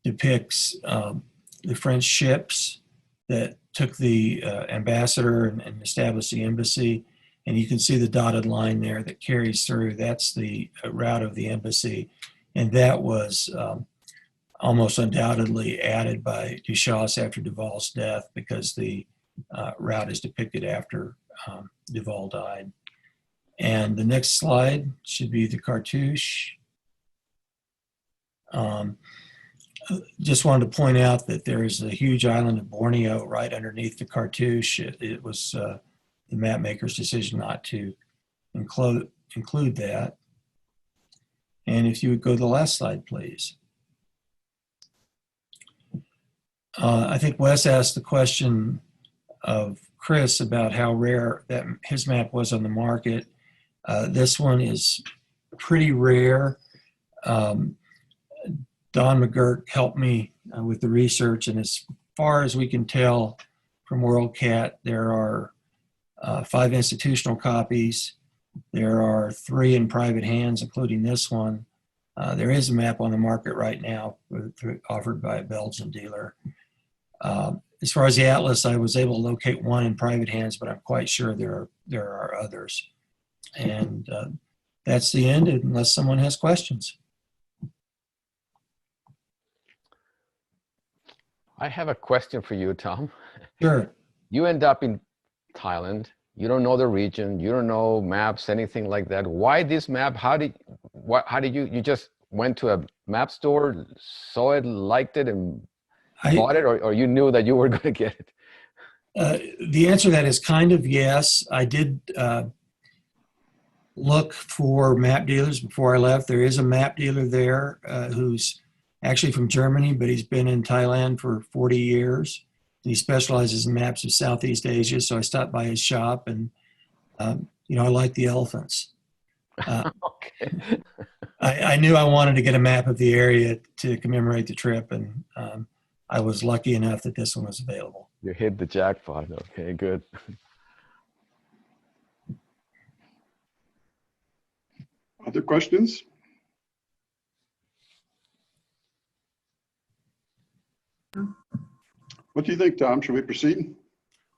depicts the French ships that took the ambassador and established the embassy. And you can see the dotted line there that carries through. That's the route of the embassy. And that was almost undoubtedly added by Duchasse after Duval's death, because the route is depicted after Duval died. And the next slide should be the cartouche. Just wanted to point out that there is a huge island of Borneo right underneath the cartouche. It was the map maker's decision not to include that. And if you would go to the last slide, please. I think Wes asked the question of Chris about how rare that his map was on the market. This one is pretty rare. Don McGurk helped me with the research, and as far as we can tell from WorldCat, there are 5 institutional copies. There are 3 in private hands, including this one. There is a map on the market right now offered by a Belgian dealer. as far as the atlas, I was able to locate one in private hands, but I'm quite sure there are others. And that's the end, unless someone has questions. I have a question for you, Tom. Sure. You end up in Thailand. You don't know the region. You don't know maps, anything like that. Why this map? How did you just went to a map store, saw it, liked it, and bought it, or you knew that you were going to get it? The answer to that is kind of yes. I did look for map dealers before I left. There is a map dealer there who's actually from Germany, but he's been in Thailand for 40 years. He specializes in maps of Southeast Asia, so I stopped by his shop, and you know, I like the elephants. Okay. I knew I wanted to get a map of the area to commemorate the trip, and I was lucky enough that this one was available. You hit the jackpot. Okay, good. Other questions? What do you think, Tom? Should we proceed?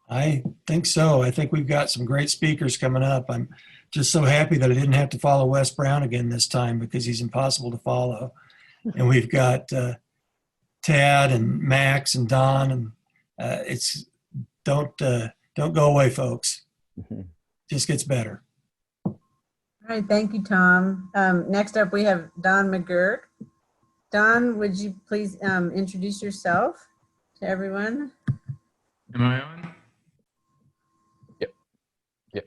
I think so. I think we've got some great speakers coming up. I'm just so happy that I didn't have to follow Wes Brown again this time, because he's impossible to follow. And we've got Tad and Max and Don, and it's don't go away, folks. Just gets better. All right, thank you, Tom. Next up, we have Don McGurk. Don, would you please introduce yourself to everyone? Am I on? Yep. Yep.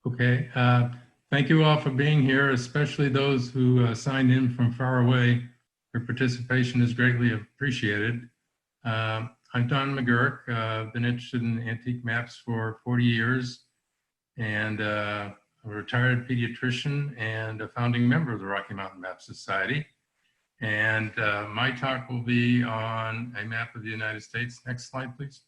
Okay. Thank you all for being here, especially those who signed in from far away. Your participation is greatly appreciated. I'm Don McGurk. I've been interested in antique maps for 40 years, and a retired pediatrician and a founding member of the Rocky Mountain Map Society. And my talk will be on a map of the United States. Next slide, please.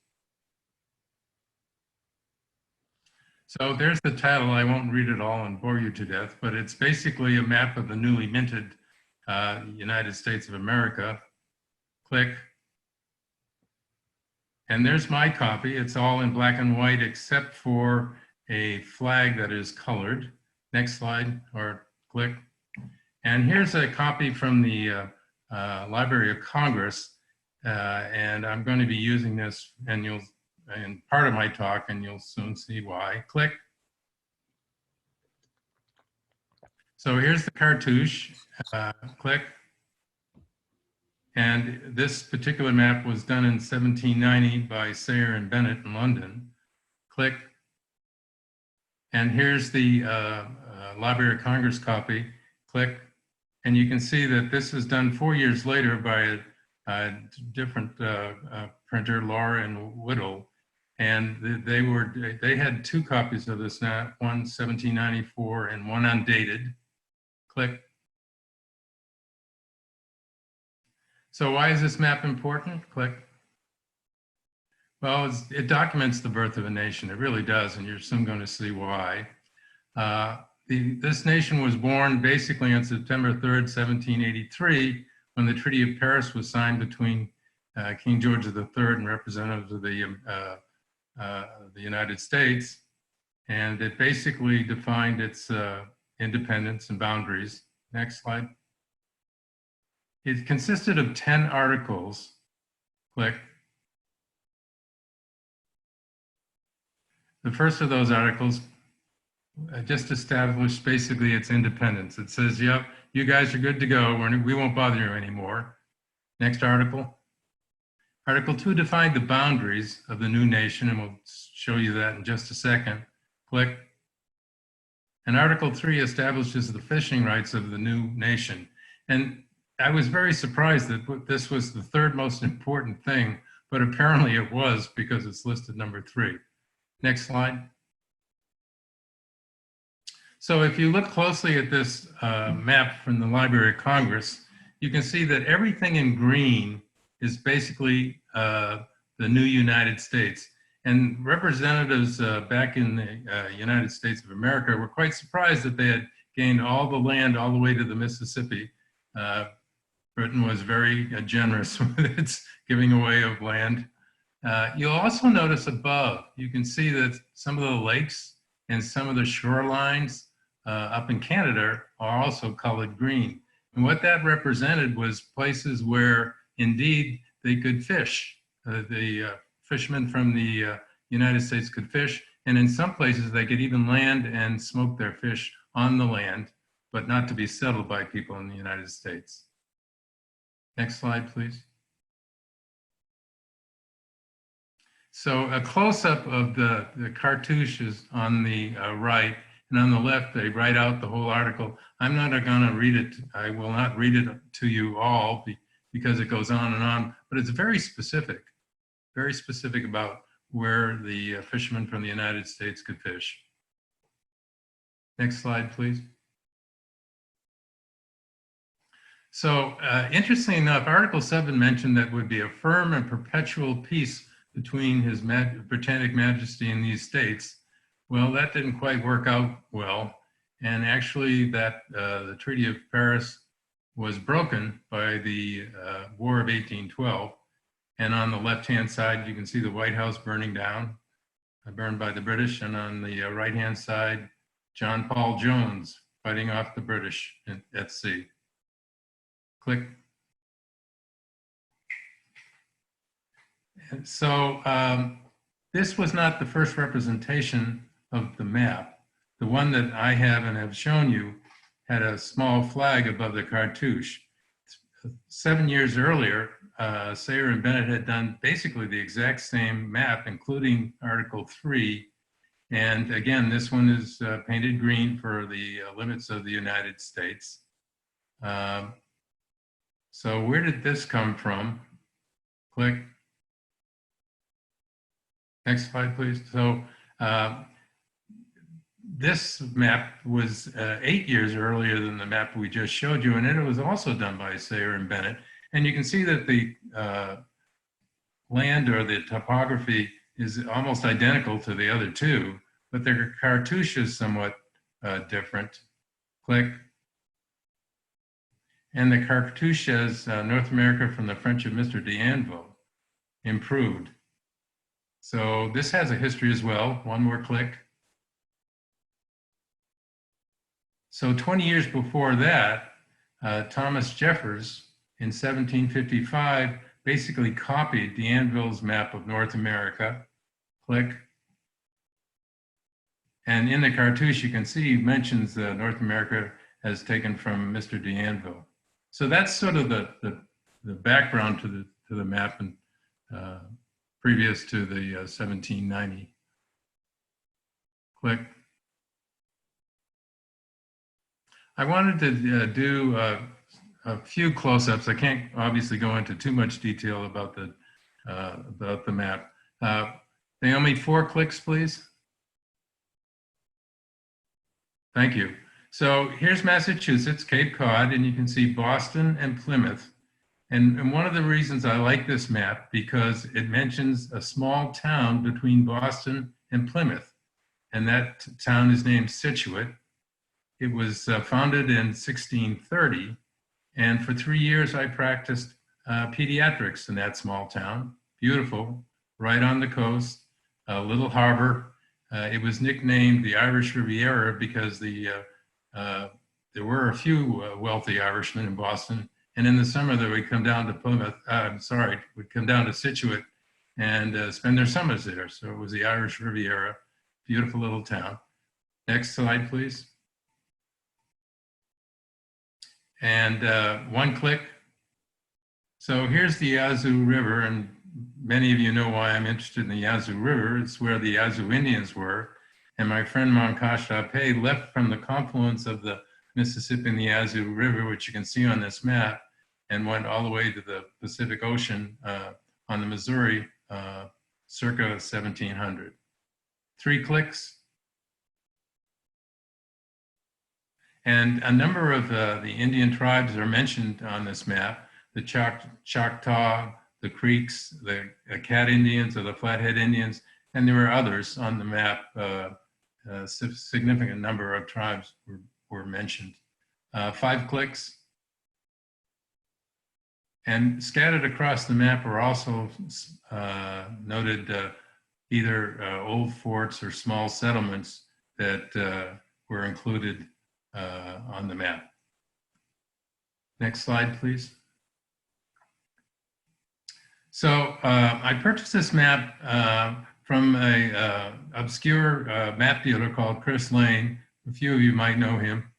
So there's the title. I won't read it all and bore you to death, but it's basically a map of the newly minted United States of America. Click. And there's my copy. It's all in black and white except for a flag that is colored. Next slide, or click. And here's a copy from the Library of Congress. And I'm going to be using this, and you'll in part of my talk, and you'll soon see why. Click. So here's the cartouche. Click. And this particular map was done in 1790 by Sayer and Bennett in London. Click. And here's the Library of Congress copy. Click. And you can see that this was done 4 years later by a different printer, Laura and Whittle. And they had two copies of this map, one 1794 and one undated. Click. So why is this map important? Click. Well, it documents the birth of a nation. It really does, and you're soon going to see why. This nation was born basically on September 3rd, 1783, when the Treaty of Paris was signed between King George III and representatives of the United States. And it basically defined its independence and boundaries. Next slide. It consisted of 10 articles. Click. The first of those articles just established basically its independence. It says, yep, you guys are good to go. We won't bother you anymore. Next article. Article 2 defined the boundaries of the new nation, and we'll show you that in just a second. Click. And Article 3 establishes the fishing rights of the new nation. And I was very surprised that this was the third most important thing, but apparently it was, because it's listed number 3. Next slide. So if you look closely at this map from the Library of Congress, you can see that everything in green is basically the new United States. And representatives back in the United States of America were quite surprised that they had gained all the land all the way to the Mississippi. Britain was very generous with its giving away of land. You'll also notice above, you can see that some of the lakes and some of the shorelines up in Canada are also colored green. And what that represented was places where indeed they could fish. The fishermen from the United States could fish, and in some places they could even land and smoke their fish on the land, but not to be settled by people in the United States. Next slide, please. So a close-up of the cartouches on the right, and on the left, they write out the whole article. I'm not going to read it. I will not read it to you all because it goes on and on, but it's very specific about where the fishermen from the United States could fish. Next slide, please. So interestingly enough, Article 7 mentioned that would be a firm and perpetual peace between His Britannic Majesty and these states. Well, that didn't quite work out well. And actually that the Treaty of Paris was broken by the War of 1812. And on the left-hand side, you can see the White House burning down, burned by the British. And on the right-hand side, John Paul Jones fighting off the British at sea. Click. And so this was not the first representation of the map. The one that I have and have shown you had a small flag above the cartouche. 7 years earlier, Sayer and Bennett had done basically the exact same map, including Article 3. And again, this one is painted green for the limits of the United States. So where did this come from? Click. Next slide, please. So this map was 8 years earlier than the map we just showed you, and it was also done by Sayer and Bennett. And you can see that the land or the topography is almost identical to the other two, but their cartouche is somewhat different. Click. And the cartouche says North America from the French of Mr. d'Anville, improved. So this has a history as well. One more click. So 20 years before that, Thomas Jeffers in 1755 basically copied d'Anville's map of North America. Click. And in the cartouche, you can see he mentions North America as taken from Mr. d'Anville. So that's sort of the background to the map and previous to the 1790. Click. I wanted to do a few close-ups. I can't obviously go into too much detail about the map. Naomi, 4 clicks, please. Thank you. So here's Massachusetts, Cape Cod, and you can see Boston and Plymouth. And one of the reasons I like this map, because it mentions a small town between Boston and Plymouth, and that town is named Situate. It was founded in 1630, and for 3 years I practiced pediatrics in that small town. Beautiful, right on the coast, a little harbor. It was nicknamed the Irish Riviera because there were a few wealthy Irishmen in Boston, and in the summer they would come down to Plymouth, would come down to Situate and spend their summers there. So it was the Irish Riviera, beautiful little town. Next slide, please. And 1 click. So here's the Yazoo River, and many of you know why I'm interested in the Yazoo River. It's where the Yazoo Indians were. And my friend Monkash Ape left from the confluence of the Mississippi and the Yazoo River, which you can see on this map, and went all the way to the Pacific Ocean on the Missouri circa 1700. 3 clicks. And a number of the Indian tribes are mentioned on this map: the Choctaw, the Creeks, the Cat Indians, or the Flathead Indians, and there were others on the map. A significant number of tribes were mentioned. 5 clicks. And scattered across the map are also noted either old forts or small settlements that were included on the map. Next slide, please. So I purchased this map from a obscure map dealer called Chris Lane. A few of you might know him.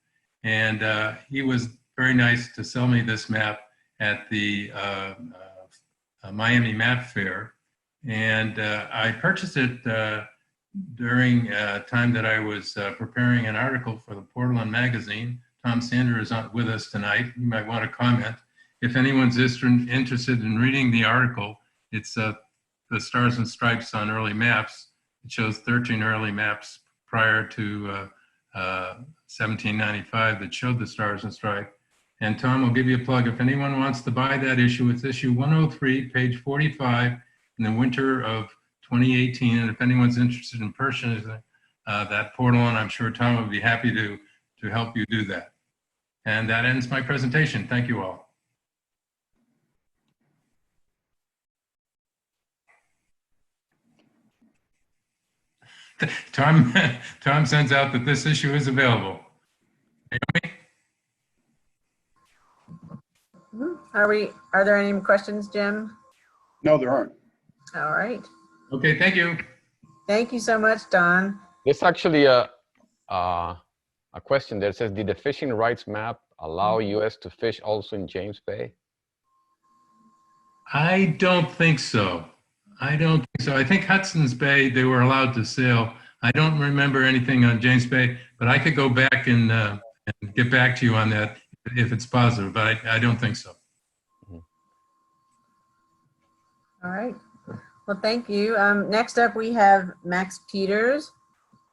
And he was very nice to sell me this map at the Miami Map Fair. And I purchased it during a time that I was preparing an article for the Portland Magazine. Tom Sander is with us tonight. You might want to comment. If anyone's interested in reading the article, it's the Stars and Stripes on Early Maps. It shows 13 early maps prior to 1795 that showed the Stars and Stripes. And Tom will give you a plug. If anyone wants to buy that issue, it's issue 103, page 45, in the winter of 2018. And if anyone's interested in purchasing that Portland, I'm sure Tom would be happy to help you do that. And that ends my presentation. Thank you all. Tom sends out that this issue is available. Naomi? Are there any questions, Jim? No, there aren't. All right. Okay, thank you. Thank you so much, Don. There's actually a question that says, did the fishing rights map allow U.S. to fish also in James Bay? I don't think so. I think Hudson's Bay, they were allowed to sail. I don't remember anything on James Bay, but I could go back and get back to you on that if it's positive, but I don't think so. All right. Well, thank you. Next up, we have Max Peters.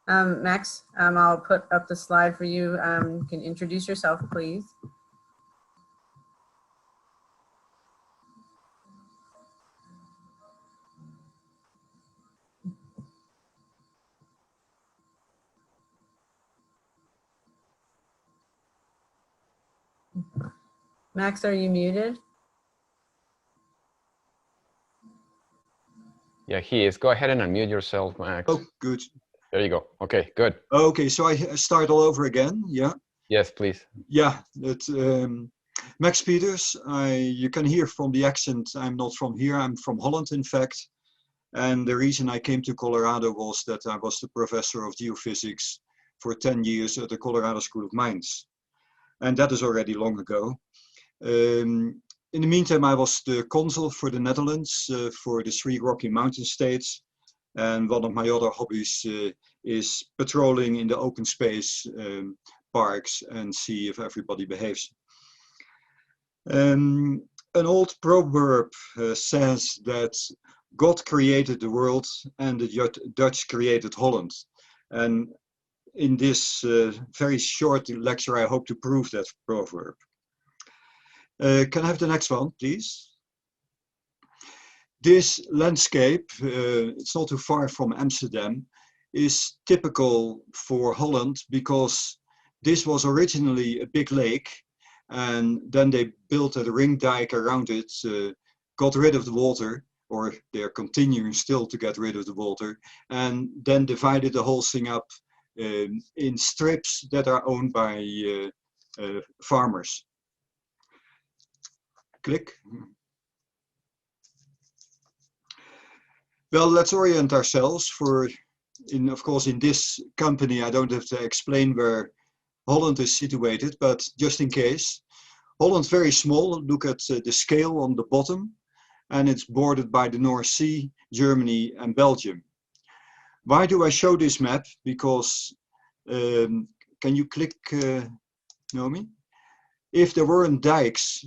Max, I'll put up the slide for you. You can introduce yourself, please. Max, are you muted? Yeah, he is. Go ahead and unmute yourself, Max. Oh, good. There you go. Okay, good. Okay, so I start all over again, yeah? Yes, please. Yeah, Max Peters. You can hear from the accent, I'm not from here, I'm from Holland, in fact. And the reason I came to Colorado was that I was the professor of geophysics for 10 years at the Colorado School of Mines. And that is already long ago. In the meantime, I was the consul for the Netherlands for the 3 Rocky Mountain states. And one of my other hobbies is patrolling in the open space parks and see if everybody behaves. An old proverb says that God created the world and the Dutch created Holland. And in this very short lecture, I hope to prove that proverb. Can I have the next one, please? This landscape, it's not too far from Amsterdam, is typical for Holland because this was originally a big lake and then they built a ring dike around it, got rid of the water, or they're continuing still to get rid of the water, and then divided the whole thing up in strips that are owned by farmers. Click. Well, let's orient ourselves of course, in this company, I don't have to explain where Holland is situated, but just in case. Holland's very small. Look at the scale on the bottom, and it's bordered by the North Sea, Germany, and Belgium. Why do I show this map? Because, can you click, Naomi? If there weren't dikes,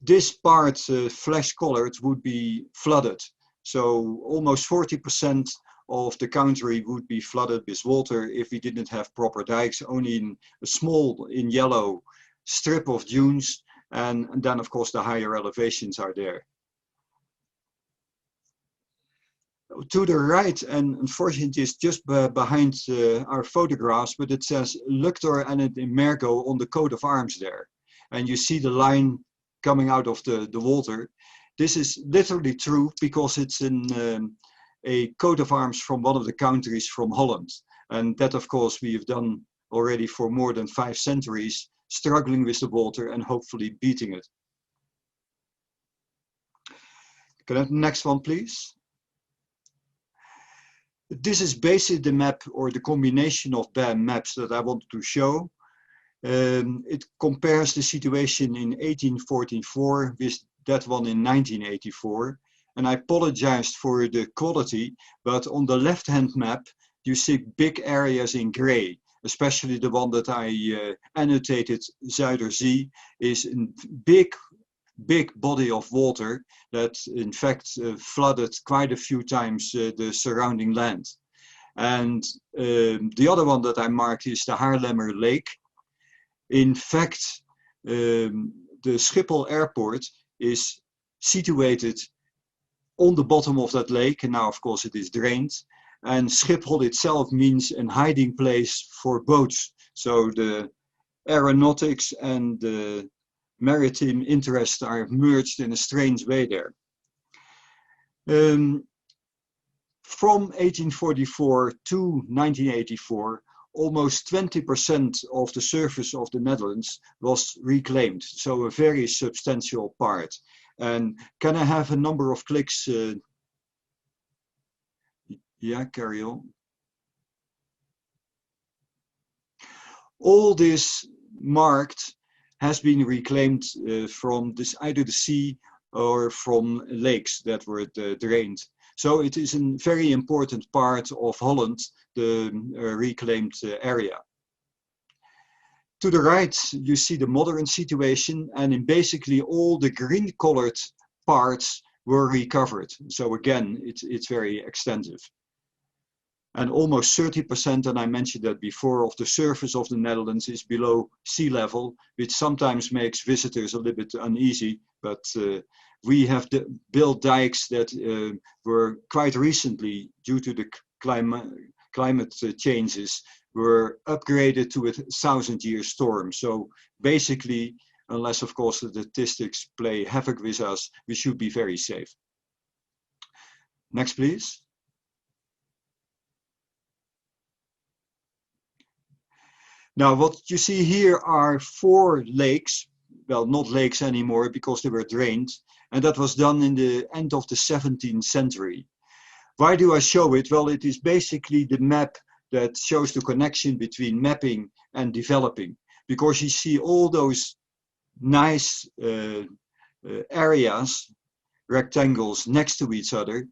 this part, flesh-colored, would be flooded. So almost 40% of the country would be flooded with water if we didn't have proper dikes, only in a small, in yellow, strip of dunes, and then of course the higher elevations are there. To the right, and unfortunately it's just behind our photographs, but it says Luctor and Emergo on the coat of arms there. And you see the line coming out of the water. This is literally true because it's in a coat of arms from one of the countries from Holland. And that, of course, we have done already for more than 5 centuries, struggling with the water and hopefully beating it. Can I have the next one, please? This is basically the map or the combination of BAM maps that I wanted to show. It compares the situation in 1844 with that one in 1984. And I apologized for the quality, but on the left-hand map, you see big areas in gray, especially the one that I annotated, Zuiderzee, is a big body of water that in fact flooded quite a few times the surrounding land. And the other one that I marked is the Haarlemmer Lake. In fact, the Schiphol airport is situated on the bottom of that lake, and now of course it is drained. And Schiphol itself means a hiding place for boats. So the aeronautics and the maritime interests are merged in a strange way there. From 1844 to 1984, almost 20% of the surface of the Netherlands was reclaimed. So a very substantial part. And can I have a number of clicks? Yeah, carry on. All this marked has been reclaimed from this, either the sea or from lakes that were drained. So it is a very important part of Holland, the reclaimed area. To the right, you see the modern situation, and in basically all the green colored parts were recovered. So again, it's very extensive. And almost 30%, and I mentioned that before, of the surface of the Netherlands is below sea level, which sometimes makes visitors a little bit uneasy, but we have built dikes that were quite recently, due to the climate changes, were upgraded to a 1,000-year storm. So basically, unless of course the statistics play havoc with us, we should be very safe. Next, please. Now, what you see here are 4 lakes, well, not lakes anymore because they were drained, and that was done in the end of the 17th century. Why do I show it? Well, it is basically the map that shows the connection between mapping and developing, because you see all those nice areas, rectangles next to each other.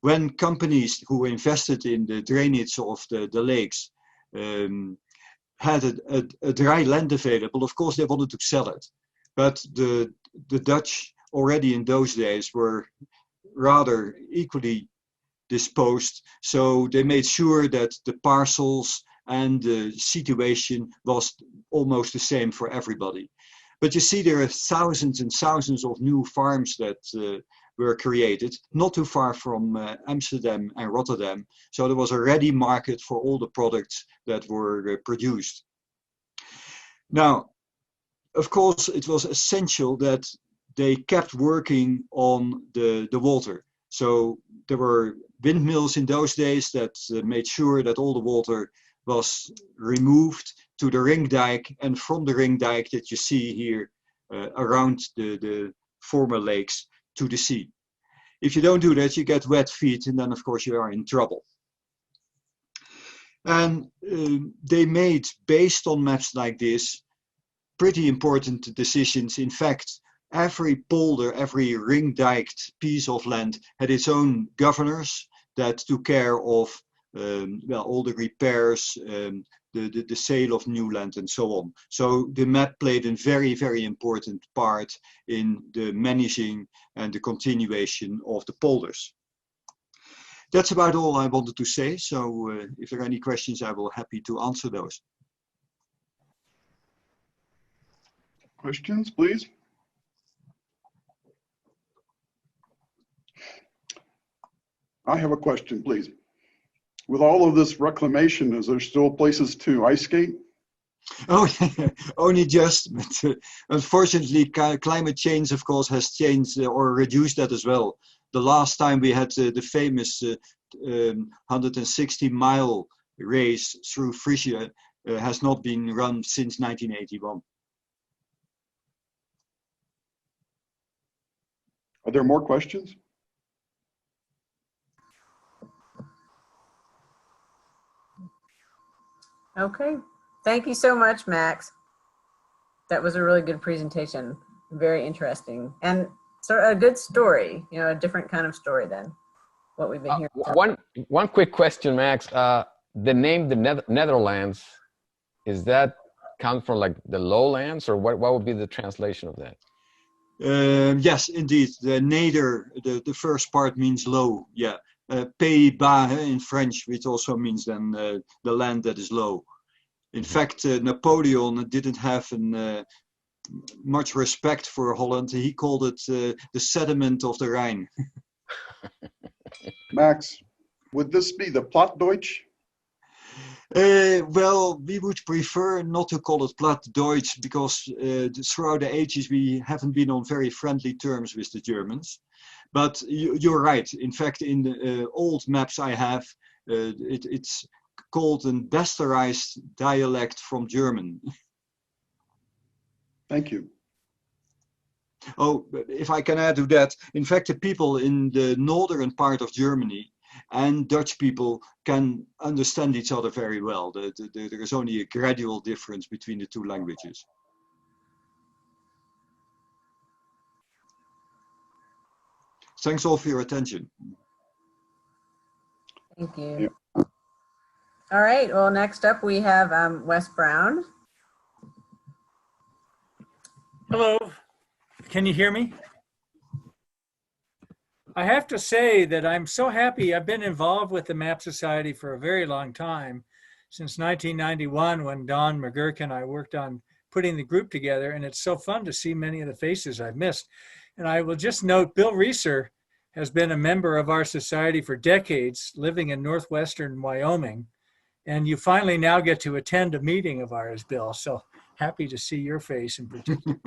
When companies who invested in the drainage of the lakes had a dry land available, of course they wanted to sell it. But the Dutch already in those days were rather equally disposed, so they made sure that the parcels and the situation was almost the same for everybody. But you see there are thousands and thousands of new farms that were created, not too far from Amsterdam and Rotterdam. So there was a ready market for all the products that were produced. Now, of course, it was essential that they kept working on the water. So there were windmills in those days that made sure that all the water was removed to the ring dike, and from the ring dike that you see here around the former lakes to the sea. If you don't do that, you get wet feet, and then of course you are in trouble. And they made, based on maps like this, pretty important decisions. In fact, every polder, every ring-diked piece of land had its own governors that took care of well, all the repairs, the sale of new land and so on. So the map played a very, very important part in the managing and the continuation of the polders. That's about all I wanted to say. So if there are any questions, I will be happy to answer those. Questions, please? I have a question, please. With all of this reclamation, is there still places to ice skate? Oh, only just. But, unfortunately, climate change, of course, has changed or reduced that as well. The last time we had the famous 160-mile race through Frisia has not been run since 1981. Are there more questions? Okay. Thank you so much, Max. That was a really good presentation. Very interesting. And so a good story, you know, a different kind of story than what we've been hearing. One quick question, Max. The name, the Netherlands, is that come from like the lowlands, or what would be the translation of that? Yes, indeed. The neder, the first part means low. Yeah. Pays-bas in French, which also means then the land that is low. In fact, Napoleon didn't have much respect for Holland. He called it the sediment of the Rhine. Max, would this be the Plattdeutsch? Well, we would prefer not to call it Plattdeutsch because throughout the ages we haven't been on very friendly terms with the Germans. But you're right. In fact, in the old maps I have, it's called an bastardized dialect from German. Thank you. Oh, if I can add to that, in fact, the people in the northern part of Germany and Dutch people can understand each other very well. There is only a gradual difference between the two languages. Thanks all for your attention. Thank you. Yeah. All right, well, next up we have Wes Brown. Hello, can you hear me? I have to say that I'm so happy. I've been involved with the Map Society for a very long time, since 1991 when Don McGurk and I worked on putting the group together, and it's so fun to see many of the faces I've missed. And I will just note, Bill Reeser has been a member of our society for decades, living in northwestern Wyoming, and you finally now get to attend a meeting of ours, Bill, so happy to see your face in particular.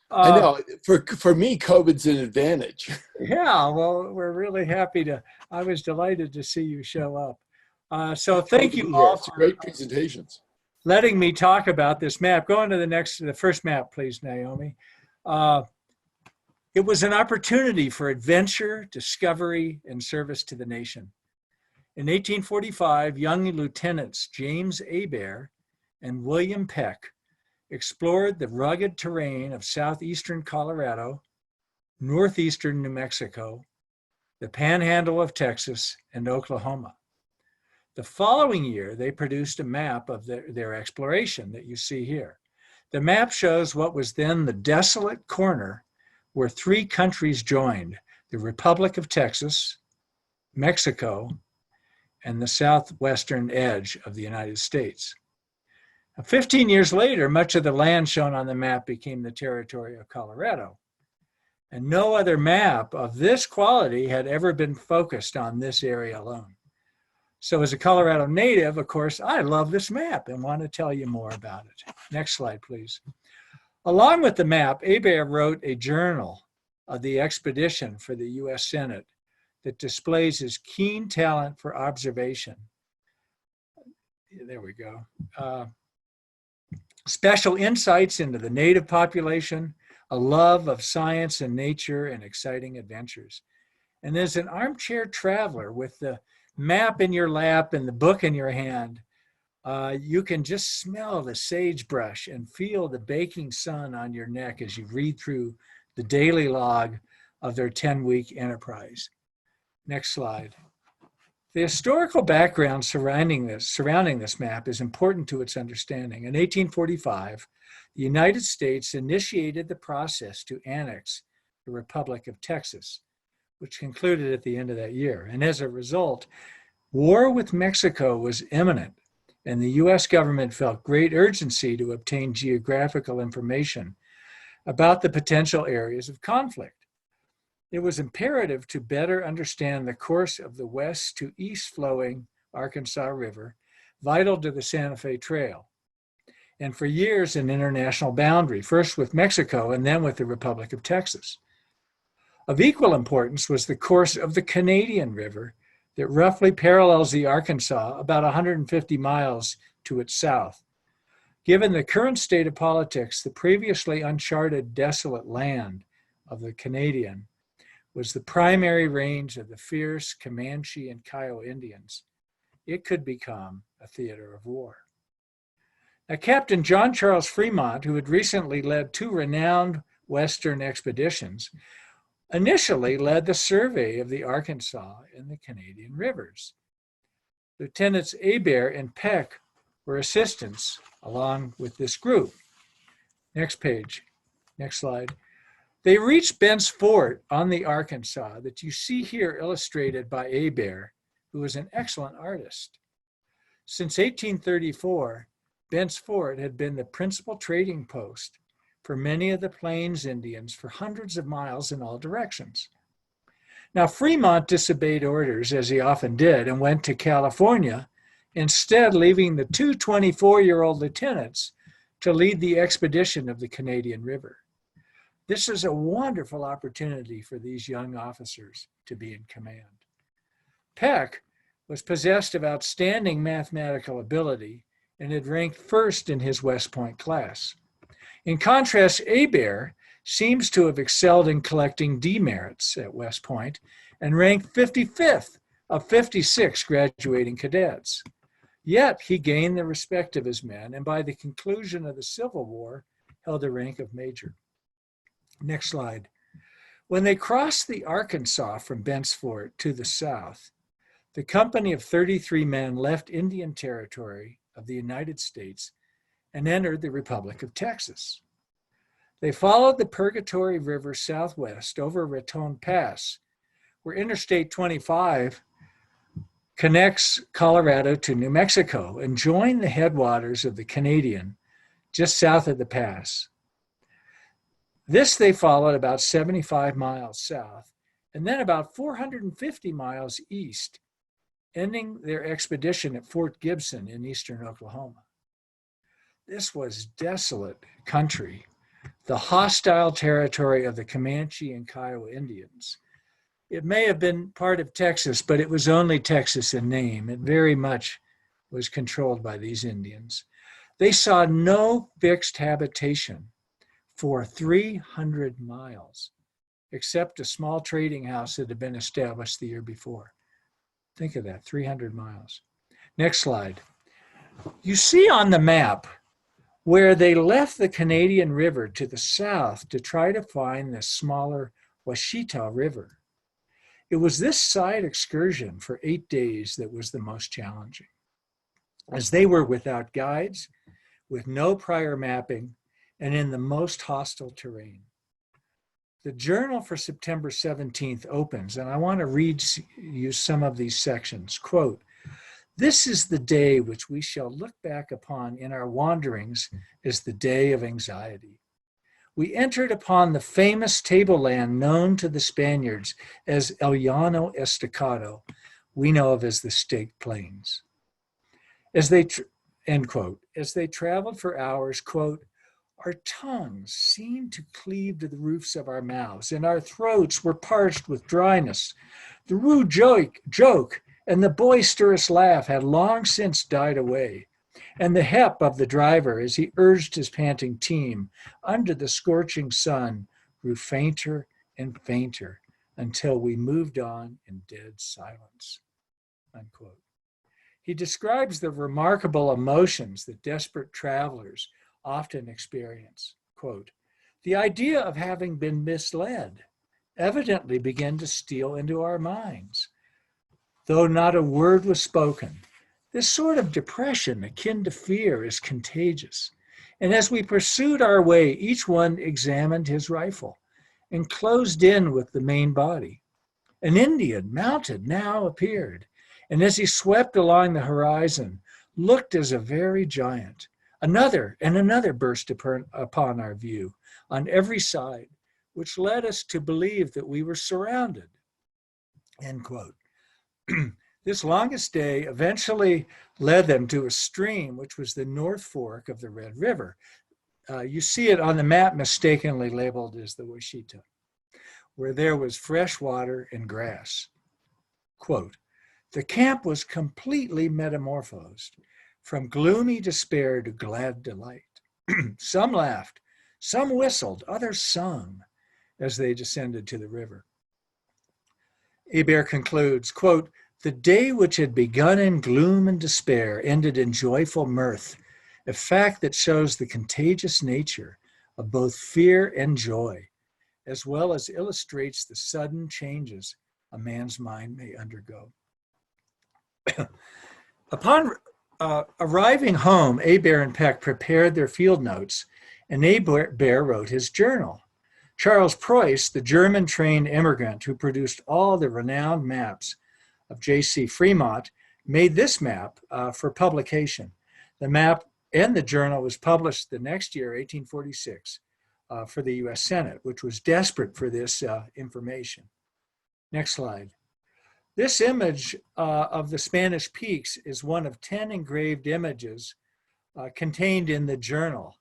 I know, for me, COVID's an advantage. Yeah, well, we're really happy to, I was delighted to see you show up. So thank you all for great presentations. Letting me talk about this map. Go on to the first map, please, Naomi. It was an opportunity for adventure, discovery, and service to the nation. In 1845, young lieutenants James Hebert and William Peck explored the rugged terrain of southeastern Colorado, northeastern New Mexico, the panhandle of Texas, and Oklahoma. The following year, they produced a map of their exploration that you see here. The map shows what was then the desolate corner where three countries joined: the Republic of Texas, Mexico, and the southwestern edge of the United States. 15 years later, much of the land shown on the map became the territory of Colorado. And no other map of this quality had ever been focused on this area alone. So as a Colorado native, of course, I love this map and want to tell you more about it. Next slide, please. Along with the map, Hebert wrote a journal of the expedition for the US Senate that displays his keen talent for observation. There we go. Special insights into the native population, a love of science and nature, and exciting adventures. And as an armchair traveler with the map in your lap and the book in your hand, you can just smell the sagebrush and feel the baking sun on your neck as you read through the daily log of their 10-week enterprise. Next slide. The historical background surrounding this map is important to its understanding. In 1845, the United States initiated the process to annex the Republic of Texas, which concluded at the end of that year. And as a result, war with Mexico was imminent, and the US government felt great urgency to obtain geographical information about the potential areas of conflict. It was imperative to better understand the course of the west to east flowing Arkansas River, vital to the Santa Fe Trail. and for years an international boundary, first with Mexico and then with the Republic of Texas. Of equal importance was the course of the Canadian River that roughly parallels the Arkansas about 150 miles to its south. Given the current state of politics, the previously uncharted, desolate land of the Canadian was the primary range of the fierce Comanche and Kiowa Indians. It could become a theater of war. Now, Captain John Charles Fremont, who had recently led 2 renowned Western expeditions, initially led the survey of the Arkansas and the Canadian rivers. Lieutenants Hebert and Peck were assistants along with this group. Next page, next slide. They reached Bent's Fort on the Arkansas that you see here illustrated by Hebert, who was an excellent artist. Since 1834, Bent's Fort had been the principal trading post for many of the Plains Indians for hundreds of miles in all directions. Now, Fremont disobeyed orders, as he often did, and went to California, instead leaving the 2 24-year-old lieutenants to lead the expedition of the Canadian River. This is a wonderful opportunity for these young officers to be in command. Peck was possessed of outstanding mathematical ability and had ranked first in his West Point class. In contrast, Hebert seems to have excelled in collecting demerits at West Point and ranked 55th of 56 graduating cadets. Yet he gained the respect of his men, and by the conclusion of the Civil War, held the rank of major. Next slide. When they crossed the Arkansas from Bent's Fort to the south, the company of 33 men left Indian Territory of the United States and entered the Republic of Texas. They followed the Purgatory River southwest over Raton Pass, where Interstate 25 connects Colorado to New Mexico, and joined the headwaters of the Canadian just south of the pass. This they followed about 75 miles south, and then about 450 miles east, ending their expedition at Fort Gibson in eastern Oklahoma. This was desolate country, the hostile territory of the Comanche and Kiowa Indians. It may have been part of Texas, but it was only Texas in name. It very much was controlled by these Indians. They saw no fixed habitation for 300 miles, except a small trading house that had been established the year before. Think of that, 300 miles. Next slide. You see on the map where they left the Canadian River to the south to try to find the smaller Washita River. It was this side excursion for 8 days that was the most challenging, as they were without guides, with no prior mapping, and in the most hostile terrain. The journal for September 17th opens, and I want to read you some of these sections. Quote, "This is the day which we shall look back upon in our wanderings as the day of anxiety. We entered upon the famous tableland known to the Spaniards as El Llano Estacado, we know of as the Staked Plains. As they, end quote, as they traveled for hours, quote, our tongues seemed to cleave to the roofs of our mouths, and our throats were parched with dryness. The rude joke and the boisterous laugh had long since died away, and the hep of the driver as he urged his panting team under the scorching sun grew fainter and fainter until we moved on in dead silence." Unquote. He describes the remarkable emotions that desperate travelers often experience. Quote, "The idea of having been misled evidently began to steal into our minds. Though not a word was spoken, this sort of depression akin to fear is contagious. And as we pursued our way, each one examined his rifle and closed in with the main body. An Indian mounted now appeared, and as he swept along the horizon, looked as a very giant. Another and another burst upon our view on every side, which led us to believe that we were surrounded." End quote. This longest day eventually led them to a stream, which was the North Fork of the Red River. You see it on the map mistakenly labeled as the Washita, where there was fresh water and grass. Quote, "The camp was completely metamorphosed from gloomy despair to glad delight. Some laughed, some whistled, others sung as they descended to the river." Hebert concludes, quote, "The day which had begun in gloom and despair ended in joyful mirth, a fact that shows the contagious nature of both fear and joy, as well as illustrates the sudden changes a man's mind may undergo." Upon arriving home, Hebert and Peck prepared their field notes, and Hebert wrote his journal. Charles Preuss, the German-trained immigrant who produced all the renowned maps of J.C. Fremont, made this map for publication. The map and the journal was published the next year, 1846, for the U.S. Senate, which was desperate for this information. Next slide. This image of the Spanish Peaks is one of 10 engraved images contained in the journal.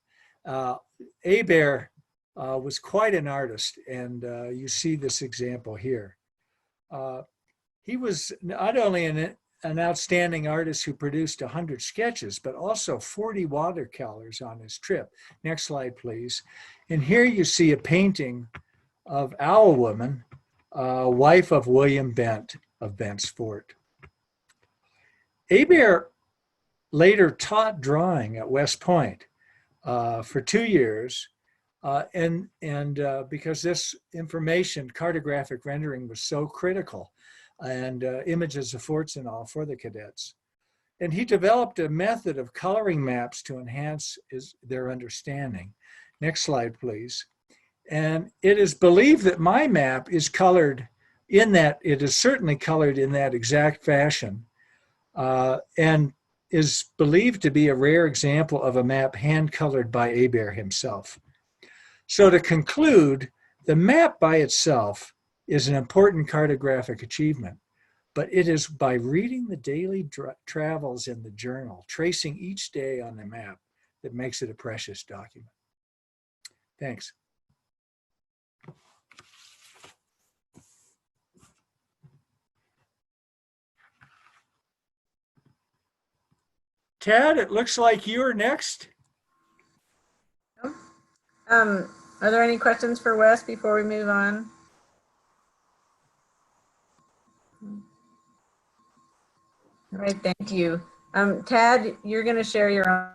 Hebert was quite an artist, and you see this example here. He was not only an outstanding artist who produced 100 sketches, but also 40 watercolors on his trip. Next slide, please. And here you see a painting of Owl Woman, wife of William Bent of Bent's Fort. Hebert later taught drawing at West Point for 2 years, and because this information, cartographic rendering, was so critical, and images of forts and all for the cadets. And he developed a method of coloring maps to enhance their understanding. Next slide, please. And it is believed that my map is colored in that, it is certainly colored in that exact fashion, and is believed to be a rare example of a map hand-colored by Hebert himself. So to conclude, the map by itself is an important cartographic achievement, but it is by reading the daily travels in the journal, tracing each day on the map, that makes it a precious document. Thanks. Tad, it looks like you're next. Are there any questions for Wes before we move on? All right, thank you. Tad, you're going to share your own.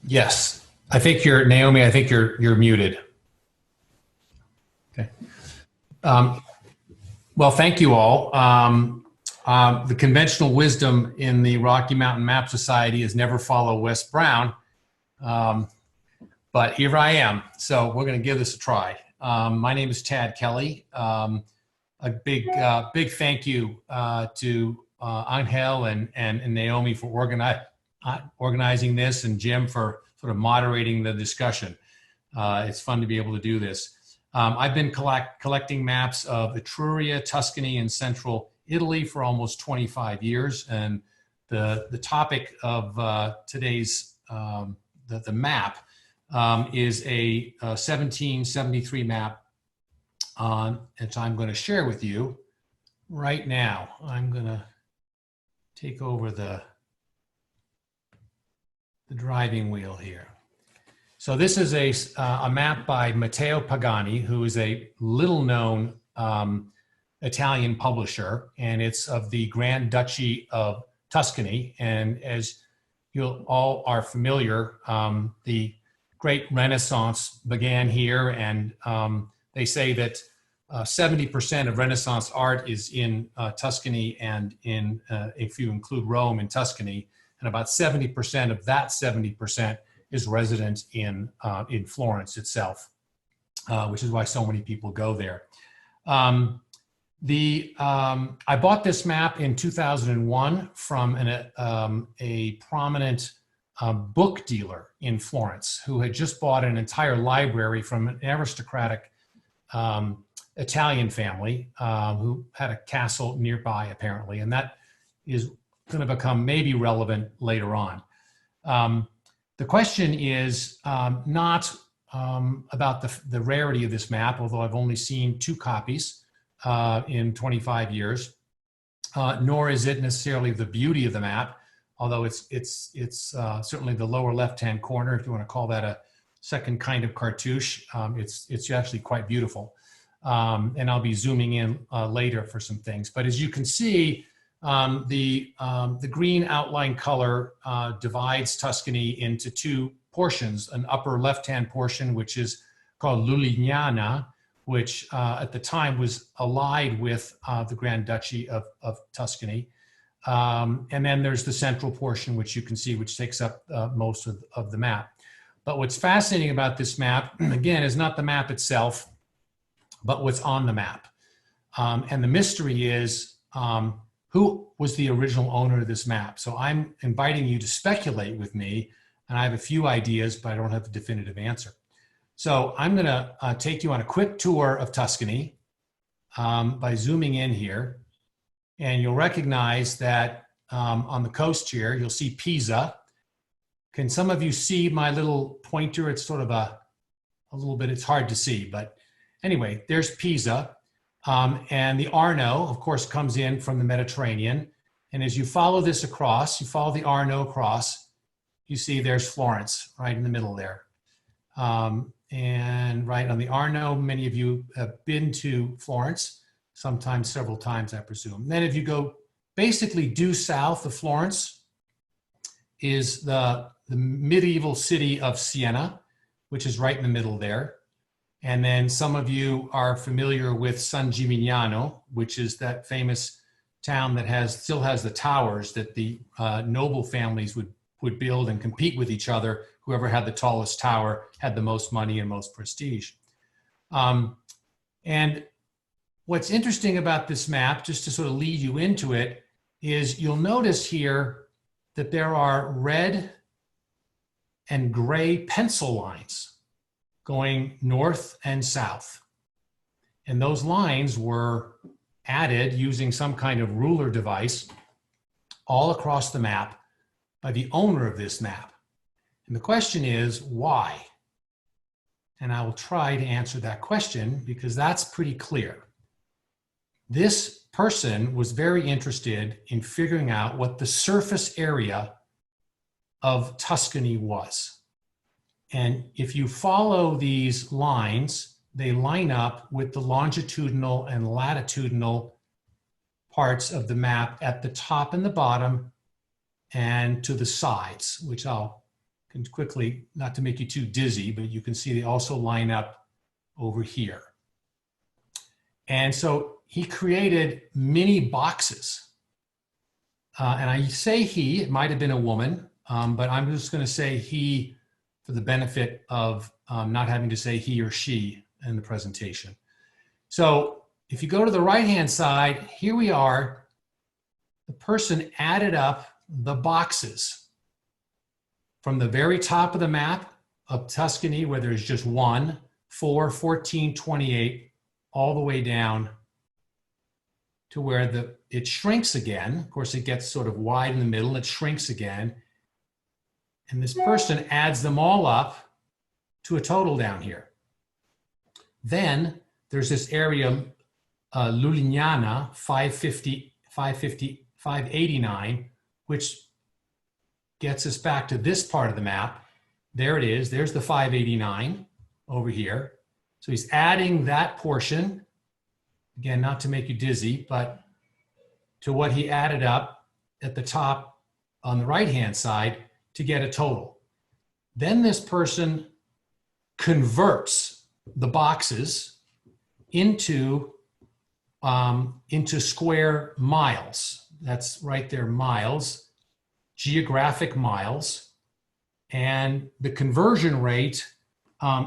Yes, I think you're, Naomi, I think you're muted. Okay. Well, thank you all. The conventional wisdom in the Rocky Mountain Map Society is never follow Wes Brown, but here I am. So we're going to give this a try. My name is Tad Kelly. A big thank you to Angel and Naomi for organizing this, and Jim for sort of moderating the discussion. It's fun to be able to do this. I've been collecting maps of Etruria, Tuscany, and central Italy for almost 25 years. And the topic of today's, the map is a 1773 map that I'm going to share with you right now. I'm going to take over the driving wheel here. So this is a map by Matteo Pagani, who is a little-known Italian publisher, and it's of the Grand Duchy of Tuscany. And as you all are familiar, the Great Renaissance began here, and they say that 70% of Renaissance art is in Tuscany, and in, if you include Rome, in Tuscany, and about 70% of that 70% is resident in Florence itself, which is why so many people go there. I bought this map in 2001 from a prominent book dealer in Florence who had just bought an entire library from an aristocratic Italian family who had a castle nearby, apparently, and that is going to become maybe relevant later on. The question is not about the rarity of this map, although I've only seen 2 copies in 25 years, nor is it necessarily the beauty of the map, although it's certainly the lower left-hand corner, if you want to call that a second kind of cartouche. It's actually quite beautiful. And I'll be zooming in later for some things. But as you can see, the green outline color divides Tuscany into 2 portions, an upper left-hand portion, which is called Lulignana, which at the time was allied with the Grand Duchy of Tuscany. And then there's the central portion, which you can see, which takes up most of the map. But what's fascinating about this map, again, is not the map itself, but what's on the map. And the mystery is who was the original owner of this map? So I'm inviting you to speculate with me, and I have a few ideas, but I don't have a definitive answer. So I'm gonna take you on a quick tour of Tuscany by zooming in here. And you'll recognize that on the coast here, you'll see Pisa. Can some of you see my little pointer? It's sort of a little bit, it's hard to see, but anyway, there's Pisa. And the Arno, of course, comes in from the Mediterranean. And as you follow this across, you follow the Arno across, you see there's Florence right in the middle there. And right on the Arno, many of you have been to Florence, sometimes several times, I presume. Then if you go basically due south of Florence is the medieval city of Siena, which is right in the middle there. And then some of you are familiar with San Gimignano, which is that famous town that still has the towers that the noble families would build and compete with each other. Whoever had the tallest tower had the most money and most prestige. And what's interesting about this map, just to sort of lead you into it, is you'll notice here that there are red and gray pencil lines going north and south. And those lines were added using some kind of ruler device all across the map by the owner of this map. And the question is, why? And I will try to answer that question because that's pretty clear. This person was very interested in figuring out what the surface area of Tuscany was. And if you follow these lines, they line up with the longitudinal and latitudinal parts of the map at the top and the bottom and to the sides, which I'll can quickly, not to make you too dizzy, but you can see they also line up over here. And so he created mini boxes. And I say he, it might have been a woman, but I'm just going to say he for the benefit of not having to say he or she in the presentation. So if you go to the right-hand side, here we are. The person added up the boxes from the very top of the map of Tuscany, where there's just 1, 4, 14, 28, all the way down to where it shrinks again. Of course, it gets sort of wide in the middle, it shrinks again. And this person adds them all up to a total down here. Then there's this area, Lulignana, 589, which gets us back to this part of the map. There it is, there's the 589 over here. So he's adding that portion, again, not to make you dizzy, but to what he added up at the top on the right-hand side to get a total. Then this person converts the boxes into square miles. That's right there, miles, geographic miles. And the conversion rate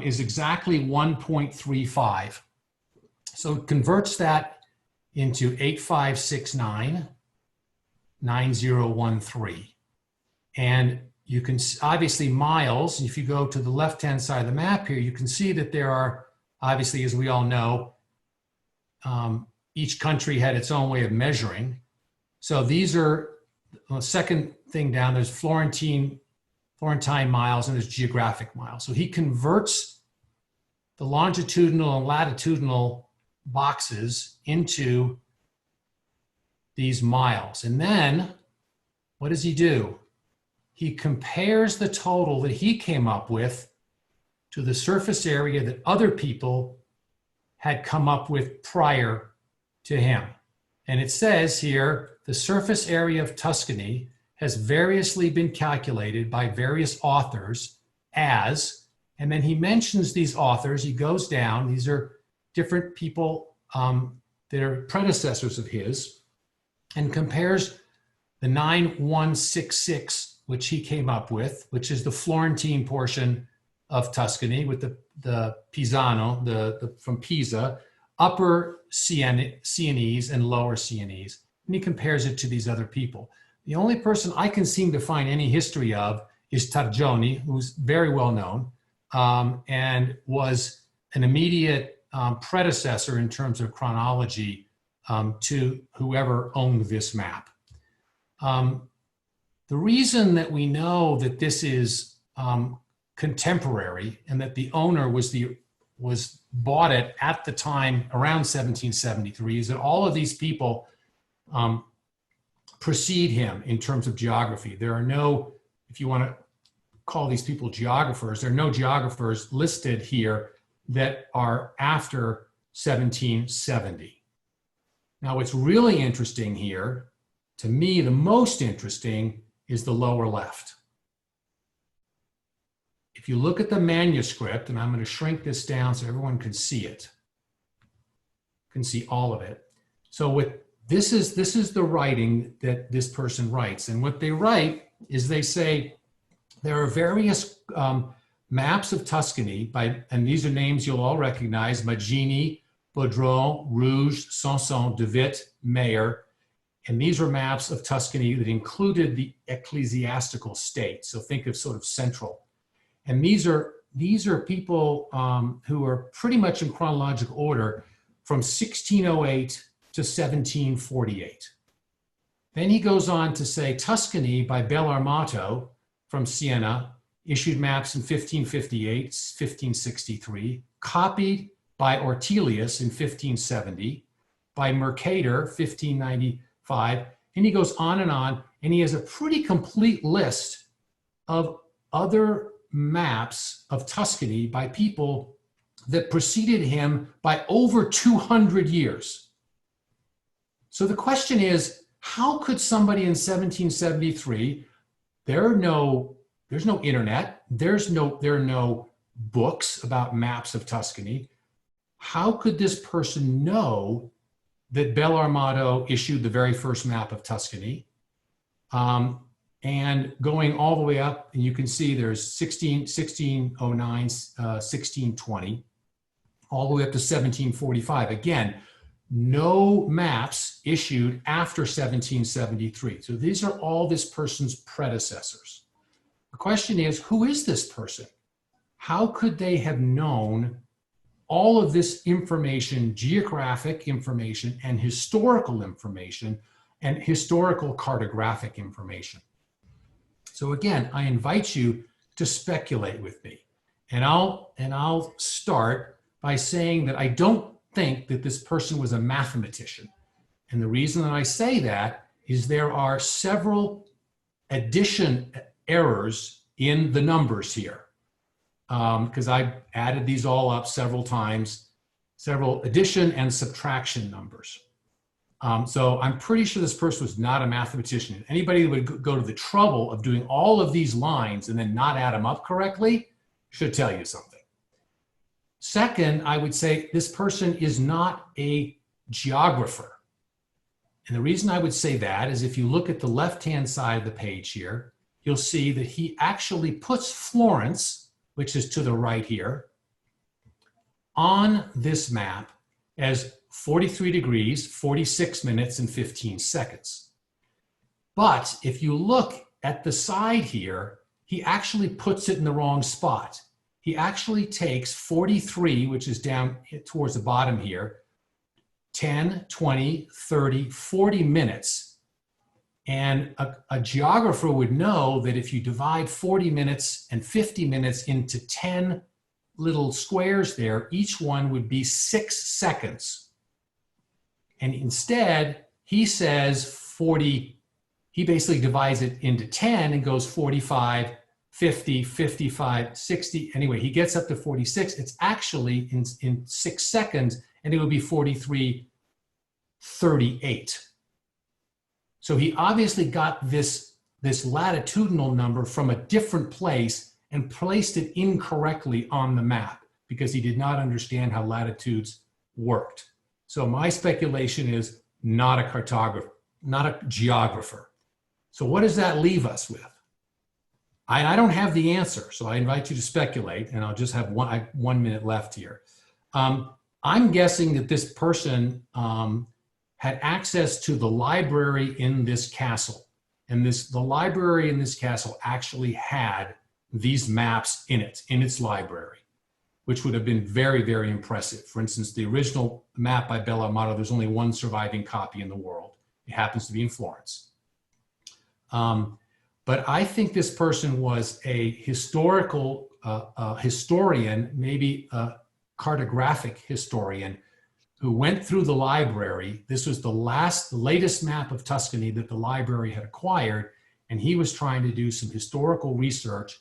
is exactly 1.35. So it converts that into 8569, 9013. And you can obviously miles, if you go to the left-hand side of the map here, you can see that there are, obviously, as we all know, each country had its own way of measuring. So these are the second thing down, there's Florentine miles and there's geographic miles. So he converts the longitudinal and latitudinal boxes into these miles. And then what does he do? He compares the total that he came up with to the surface area that other people had come up with prior to him. And it says here, the surface area of Tuscany has variously been calculated by various authors as, and then he mentions these authors, he goes down, these are different people that are predecessors of his, and compares the 9166, which he came up with, which is the Florentine portion of Tuscany with the Pisano, from Pisa, upper Sienese and lower Sienese, and he compares it to these other people. The only person I can seem to find any history of is Targioni, who's very well known and was an immediate predecessor in terms of chronology to whoever owned this map. The reason that we know that this is contemporary and that the owner was bought it at the time around 1773 is that all of these people precede him in terms of geography. There are no, if you want to call these people geographers, there are no geographers listed here that are after 1770. Now, what's really interesting here, to me, the most interesting is the lower left. If you look at the manuscript, and I'm going to shrink this down so everyone can see it, can see all of it. So this is the writing that this person writes. And what they write is they say there are various maps of Tuscany and these are names you'll all recognize: Maggini, Baudron, Rouge, Sanson, De Witt, Mayer. And these are maps of Tuscany that included the ecclesiastical state. So think of sort of central. And these are people who are pretty much in chronological order from 1608 to 1748. Then he goes on to say Tuscany by Bellarmato from Siena issued maps in 1558, 1563, copied by Ortelius in 1570, by Mercator 1595, and he goes on, and he has a pretty complete list of other maps of Tuscany by people that preceded him by over 200 years. So the question is, how could somebody in 1773, there's no internet, there are no books about maps of Tuscany. How could this person know that Bellarmato issued the very first map of Tuscany? And going all the way up, and you can see there's 1609, 1620, all the way up to 1745. Again, no maps issued after 1773. So these are all this person's predecessors. The question is, who is this person? How could they have known all of this information, geographic information and historical information and historical cartographic information? So again, I invite you to speculate with me. And I'll start by saying that I don't think that this person was a mathematician. And the reason that I say that is there are several addition errors in the numbers here. Because I added these all up several times, several addition and subtraction numbers. So I'm pretty sure this person was not a mathematician. Anybody that would go to the trouble of doing all of these lines and then not add them up correctly should tell you something. Second, I would say this person is not a geographer. And the reason I would say that is if you look at the left-hand side of the page here, you'll see that he actually puts Florence, which is to the right here, on this map as 43 degrees, 46 minutes, and 15 seconds. But if you look at the side here, he actually puts it in the wrong spot. He actually takes 43, which is down towards the bottom here, 10, 20, 30, 40 minutes. And a geographer would know that if you divide 40 minutes and 50 minutes into 10 little squares there, each one would be 6 seconds. And instead, he says 40, he basically divides it into 10 and goes 45, 50, 55, 60. Anyway, he gets up to 46. It's actually in 6 seconds, and it would be 43, 38. So he obviously got this latitudinal number from a different place and placed it incorrectly on the map because he did not understand how latitudes worked. So my speculation is not a cartographer, not a geographer. So what does that leave us with? I don't have the answer, so I invite you to speculate, and I'll just have 1 minute left here. I'm guessing that this person had access to the library in this castle, and the library in this castle actually had these maps in its library, which would have been very, very impressive. For instance, the original map by Bella Amato, there's only one surviving copy in the world. It happens to be in Florence. But I think this person was a historical historian, maybe a cartographic historian, who went through the library. This was the latest map of Tuscany that the library had acquired, and he was trying to do some historical research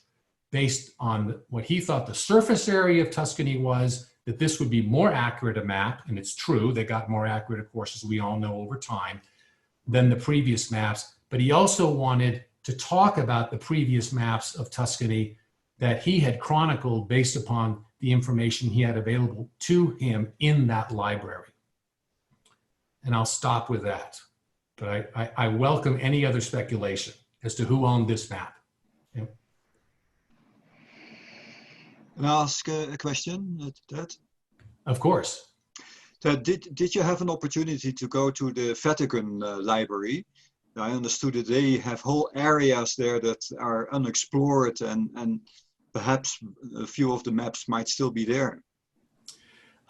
based on what he thought the surface area of Tuscany was, that this would be more accurate a map, and it's true, they got more accurate, of course, as we all know over time, than the previous maps. But he also wanted to talk about the previous maps of Tuscany that he had chronicled based upon the information he had available to him in that library. And I'll stop with that. But I welcome any other speculation as to who owned this map. Yeah. Can I ask a question, Ted? Of course. Ted, did you have an opportunity to go to the Vatican library? I understood that they have whole areas there that are unexplored, and perhaps a few of the maps might still be there.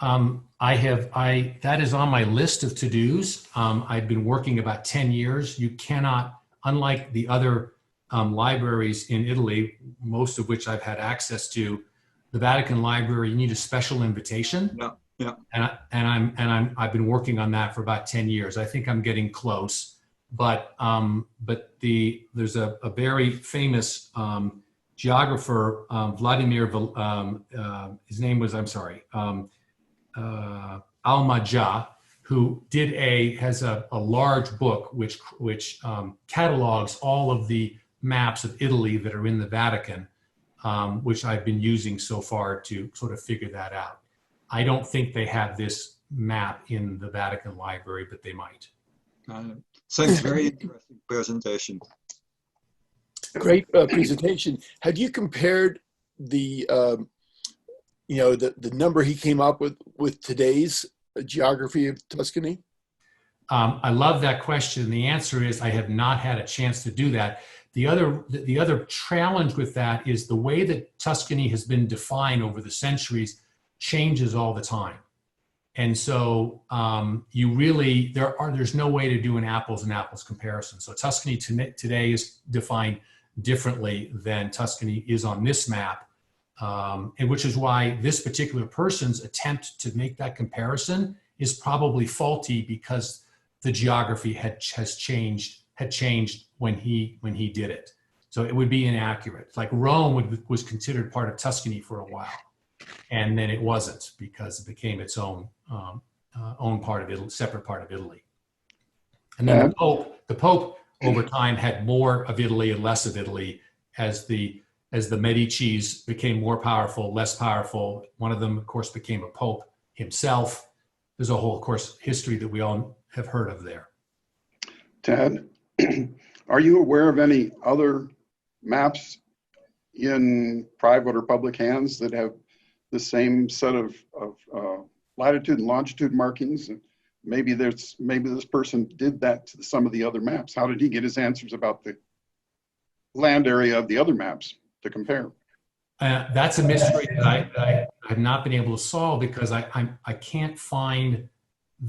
That is on my list of to-dos. I've been working about 10 years. You cannot, unlike the other libraries in Italy, most of which I've had access to, the Vatican Library, you need a special invitation. Yeah, yeah. I've been working on that for about 10 years. I think I'm getting close. But there's a very famous geographer, Vladimir, his name was, Almaja, who has a large book which catalogs all of the maps of Italy that are in the Vatican, which I've been using so far to sort of figure that out. I don't think they have this map in the Vatican Library, but they might. Thanks, very interesting presentation. Great presentation. Have you compared the number he came up with today's geography of Tuscany? I love that question. The answer is I have not had a chance to do that. The other challenge with that is the way that Tuscany has been defined over the centuries changes all the time. And so there's no way to do an apples and apples comparison. So Tuscany today is defined differently than Tuscany is on this map. And which is why this particular person's attempt to make that comparison is probably faulty, because the geography had changed when he did it. So it would be inaccurate. Like Rome was considered part of Tuscany for a while, and then it wasn't, because it became its own part of Italy, separate part of Italy. And then the Pope over time had more of Italy and less of Italy as the Medicis became more powerful, less powerful. One of them, of course, became a pope himself. There's a whole, of course, history that we all have heard of there. Ted, are you aware of any other maps in private or public hands that have the same set of latitude and longitude markings? Maybe this person did that to some of the other maps. How did he get his answers about the land area of the other maps to compare? That's a mystery that I have not been able to solve, because I can't find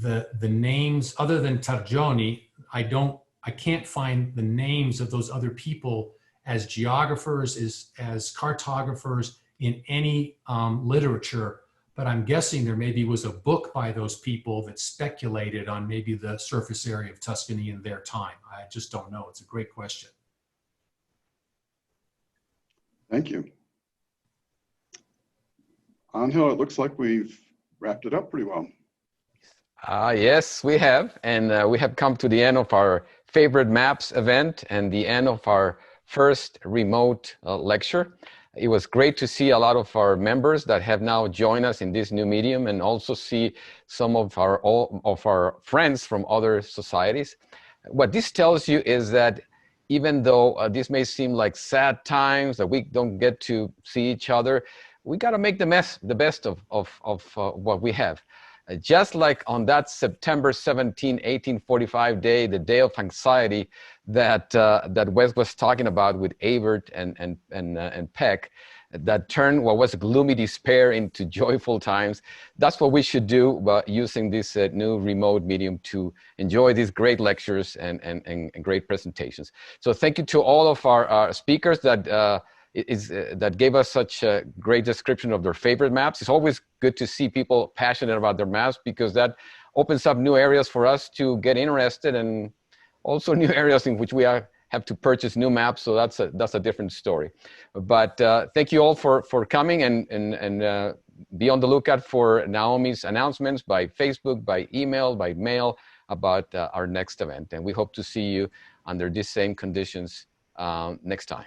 the names other than Targioni. I can't find the names of those other people as geographers, as cartographers in any literature. But I'm guessing there maybe was a book by those people that speculated on maybe the surface area of Tuscany in their time. I just don't know. It's a great question. Thank you. Angel, it looks like we've wrapped it up pretty well. Yes, we have. And we have come to the end of our favorite maps event and the end of our first remote lecture. It was great to see a lot of our members that have now joined us in this new medium, and also see some of our friends from other societies. What this tells you is that even though this may seem like sad times, that we don't get to see each other, we got to make the best of what we have. Just like on that September 17, 1845 day, the day of anxiety that Wes was talking about with Avert and Peck, that turned what was gloomy despair into joyful times. That's what we should do using this new remote medium to enjoy these great lectures and great presentations. So thank you to all of our speakers that gave us such a great description of their favorite maps. It's always good to see people passionate about their maps, because that opens up new areas for us to get interested, and also new areas in which we have to purchase new maps. So that's a different story. But thank you all for coming, and be on the lookout for Naomi's announcements by Facebook, by email, by mail about our next event. And we hope to see you under these same conditions next time.